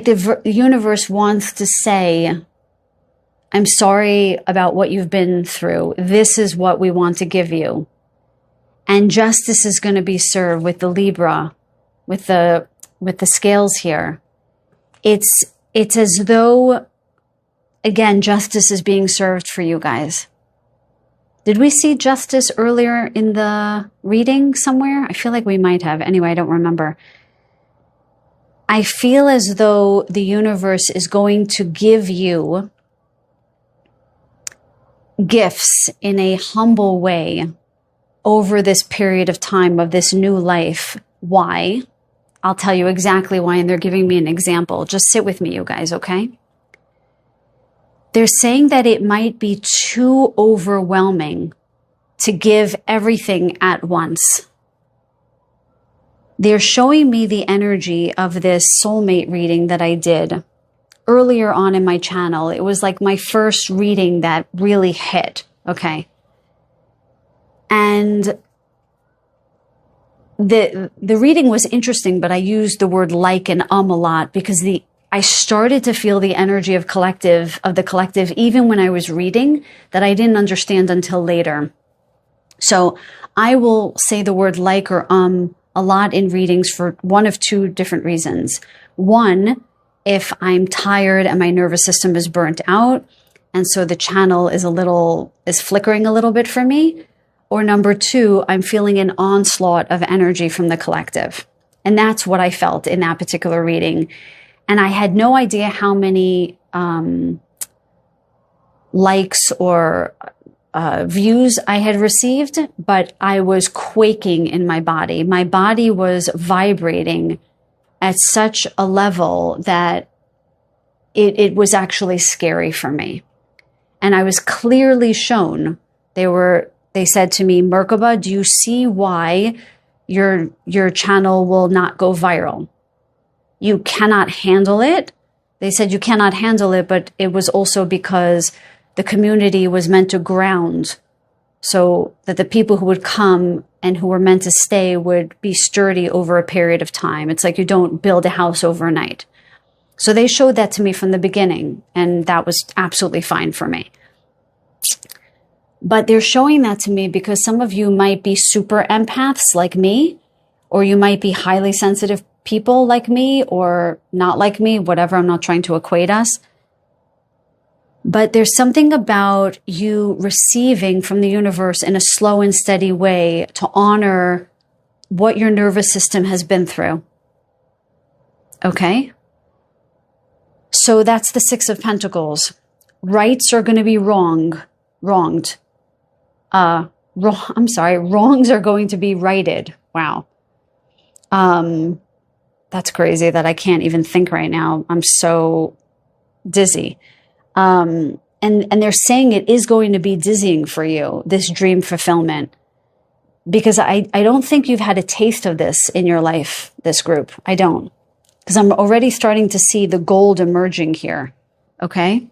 the universe wants to say, I'm sorry about what you've been through. This is what we want to give you. And justice is going to be served with the Libra, with the scales here. It's as though, again, justice is being served for you guys. Did we see justice earlier in the reading somewhere? I feel like we might have. Anyway, I don't remember. I feel as though the universe is going to give you gifts in a humble way over this period of time of this new life. Why? I'll tell you exactly why, and they're giving me an example. Just sit with me, you guys, okay? They're saying that it might be too overwhelming to give everything at once. They're showing me the energy of this soulmate reading that I did earlier on in my channel. It was like my first reading that really hit, okay? And the reading was interesting, but I used the word like and a lot because I started to feel the energy of the collective, even when I was reading, that I didn't understand until later. So I will say the word like or a lot in readings for one of two different reasons. One, if I'm tired and my nervous system is burnt out, and so the channel is flickering a little bit for me. Or number two, I'm feeling an onslaught of energy from the collective. And that's what I felt in that particular reading. And I had no idea how many likes or views I had received, but I was quaking in my body. My body was vibrating at such a level that it was actually scary for me. And I was clearly shown, they said to me, Merkaba, do you see why your channel will not go viral? You cannot handle it. They said you cannot handle it, but it was also because the community was meant to ground so that the people who would come and who were meant to stay would be sturdy over a period of time. It's like you don't build a house overnight. So they showed that to me from the beginning, and that was absolutely fine for me. But they're showing that to me because some of you might be super empaths like me, or you might be highly sensitive people like me or not like me, whatever. I'm not trying to equate us. But there's something about you receiving from the universe in a slow and steady way to honor what your nervous system has been through. Okay? So that's the Six of Pentacles. Rights are going to be wronged. Wrongs are going to be righted. Wow. That's crazy that I can't even think right now. I'm so dizzy. And they're saying it is going to be dizzying for you, this dream fulfillment, because I don't think you've had a taste of this in your life, this group. I don't. because I'm already starting to see the gold emerging here. Okay.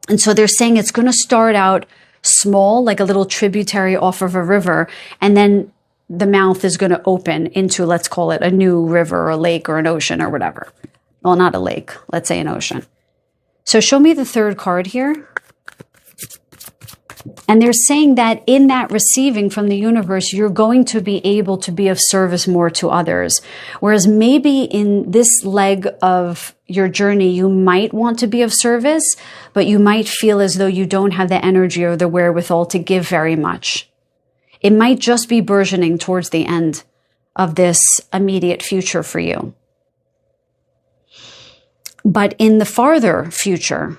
And so they're saying it's going to start out small, like a little tributary off of a river, and then the mouth is going to open into, let's call it a new river or a lake or an ocean or whatever. Well, not a lake, let's say an ocean. So show me the third card here. And they're saying that in that receiving from the universe, you're going to be able to be of service more to others. Whereas maybe in this leg of your journey, you might want to be of service, but you might feel as though you don't have the energy or the wherewithal to give very much. It might just be burgeoning towards the end of this immediate future for you. But in the farther future,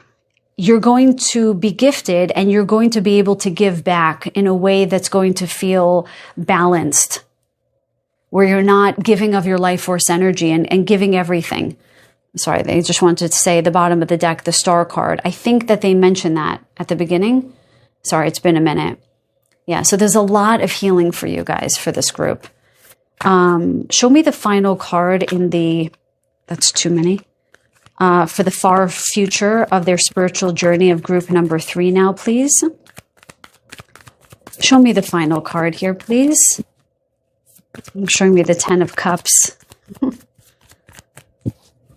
you're going to be gifted and you're going to be able to give back in a way that's going to feel balanced, where you're not giving of your life force energy and giving everything. Sorry, they just wanted to say the bottom of the deck, the star card. I think that they mentioned that at the beginning. Sorry, it's been a minute. Yeah, so there's a lot of healing for you guys for this group. Show me the final card in the, that's too many. For the far future of their spiritual journey of group number 3 now, please. Show me the final card here, please. I'm showing me the 10 of Cups.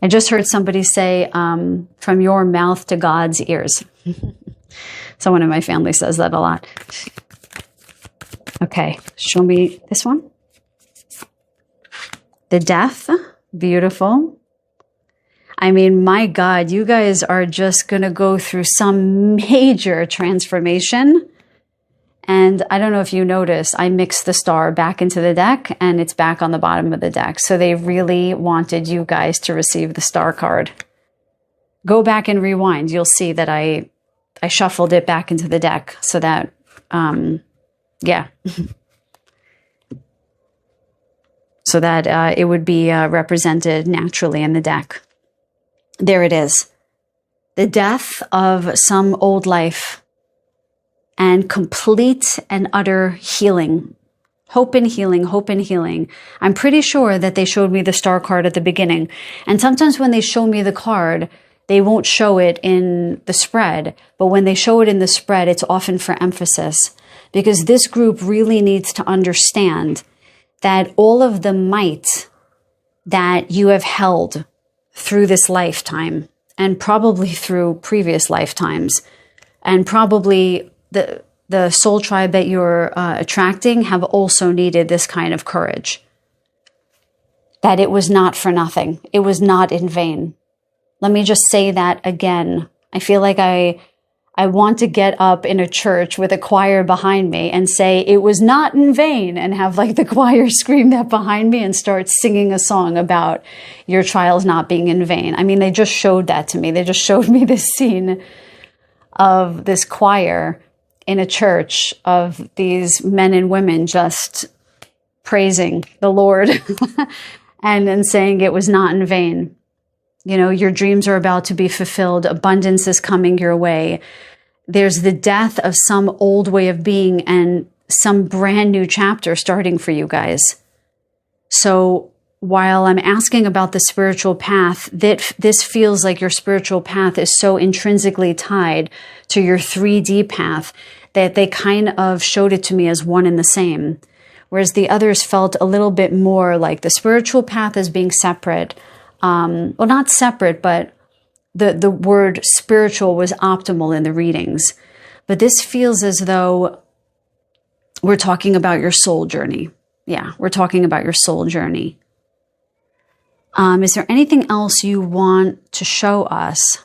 I just heard somebody say, from your mouth to God's ears. Someone in my family says that a lot. Okay, show me this one. The Death, beautiful. I mean, my God, you guys are just going to go through some major transformation. And I don't know if you noticed, I mixed the star back into the deck and it's back on the bottom of the deck. So they really wanted you guys to receive the star card. Go back and rewind. You'll see that I shuffled it back into the deck so that, yeah. So that it would be represented naturally in the deck. There it is. The death of some old life and complete and utter healing. Hope and healing, hope and healing. I'm pretty sure that they showed me the star card at the beginning. And sometimes when they show me the card, they won't show it in the spread. But when they show it in the spread, it's often for emphasis. Because this group really needs to understand that all of the might that you have held through this lifetime and probably through previous lifetimes and probably the soul tribe that you're attracting have also needed this kind of courage. That it was not for nothing. It was not in vain. Let me just say that again. I feel like I want to get up in a church with a choir behind me and say, it was not in vain, and have like the choir scream that behind me and start singing a song about your trials not being in vain. I mean, they just showed that to me. They just showed me this scene of this choir in a church of these men and women just praising the Lord and then saying it was not in vain. You know, your dreams are about to be fulfilled. Abundance is coming your way. There's the death of some old way of being and some brand new chapter starting for you guys. So while I'm asking about the spiritual path, this feels like your spiritual path is so intrinsically tied to your 3D path that they kind of showed it to me as one and the same. Whereas the others felt a little bit more like the spiritual path as being separate. Well, not separate, but the word spiritual was optimal in the readings. But this feels as though we're talking about your soul journey. Yeah, we're talking about your soul journey. Is there anything else you want to show us?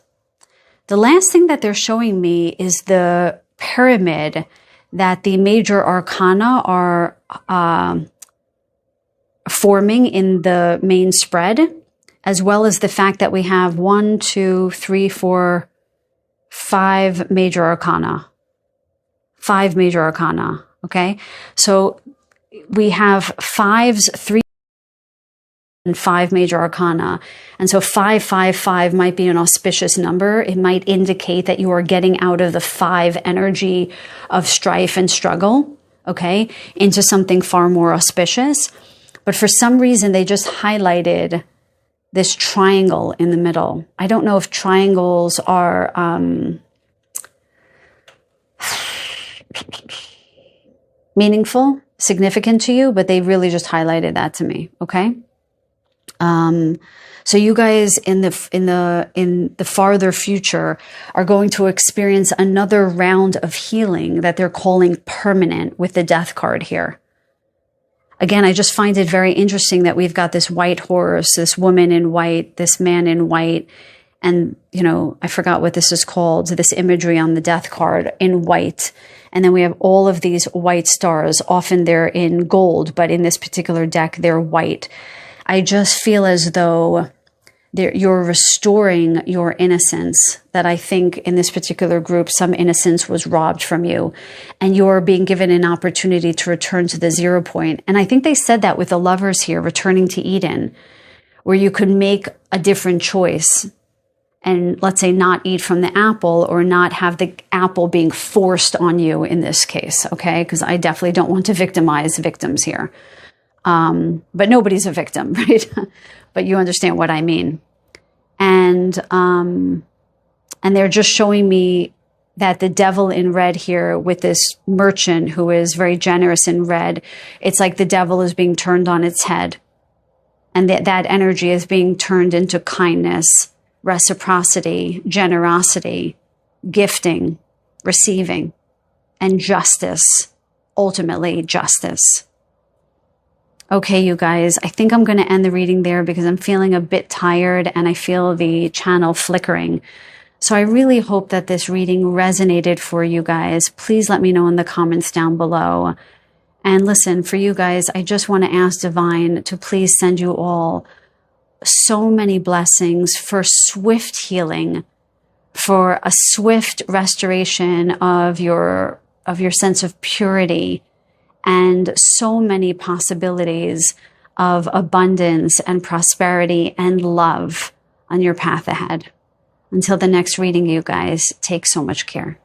The last thing that they're showing me is the pyramid that the major arcana are forming in the main spread, as well as the fact that we have 1, 2, 3, 4, 5 major arcana. 5 major arcana, okay? So we have 5s, 3, and 5 major arcana. And so 555 might be an auspicious number. It might indicate that you are getting out of the 5 energy of strife and struggle, okay, into something far more auspicious. But for some reason, they just highlighted this triangle in the middle. I don't know if triangles are meaningful, significant to you, but they really just highlighted that to me. Okay. So you guys in the farther future are going to experience another round of healing that they're calling permanent with the death card here. Again, I just find it very interesting that we've got this white horse, this woman in white, this man in white, and, you know, I forgot what this is called, this imagery on the death card in white. And then we have all of these white stars. Often they're in gold, but in this particular deck, they're white. I just feel as though you're restoring your innocence, that I think in this particular group, some innocence was robbed from you, and you're being given an opportunity to return to the 0 point. And I think they said that with the lovers here, returning to Eden, where you could make a different choice and, let's say, not eat from the apple, or not have the apple being forced on you in this case. Okay. Because I definitely don't want to victimize victims here. But nobody's a victim, right? But you understand what I mean. And they're just showing me that the devil in red here with this merchant who is very generous in red, it's like the devil is being turned on its head. And that energy is being turned into kindness, reciprocity, generosity, gifting, receiving, and justice, ultimately justice. Okay, you guys, I think I'm going to end the reading there because I'm feeling a bit tired and I feel the channel flickering. So I really hope that this reading resonated for you guys. Please let me know in the comments down below. And listen, for you guys, I just want to ask Divine to please send you all so many blessings for swift healing, for a swift restoration of your sense of purity, and so many possibilities of abundance and prosperity and love on your path ahead. Until the next reading, you guys, take so much care.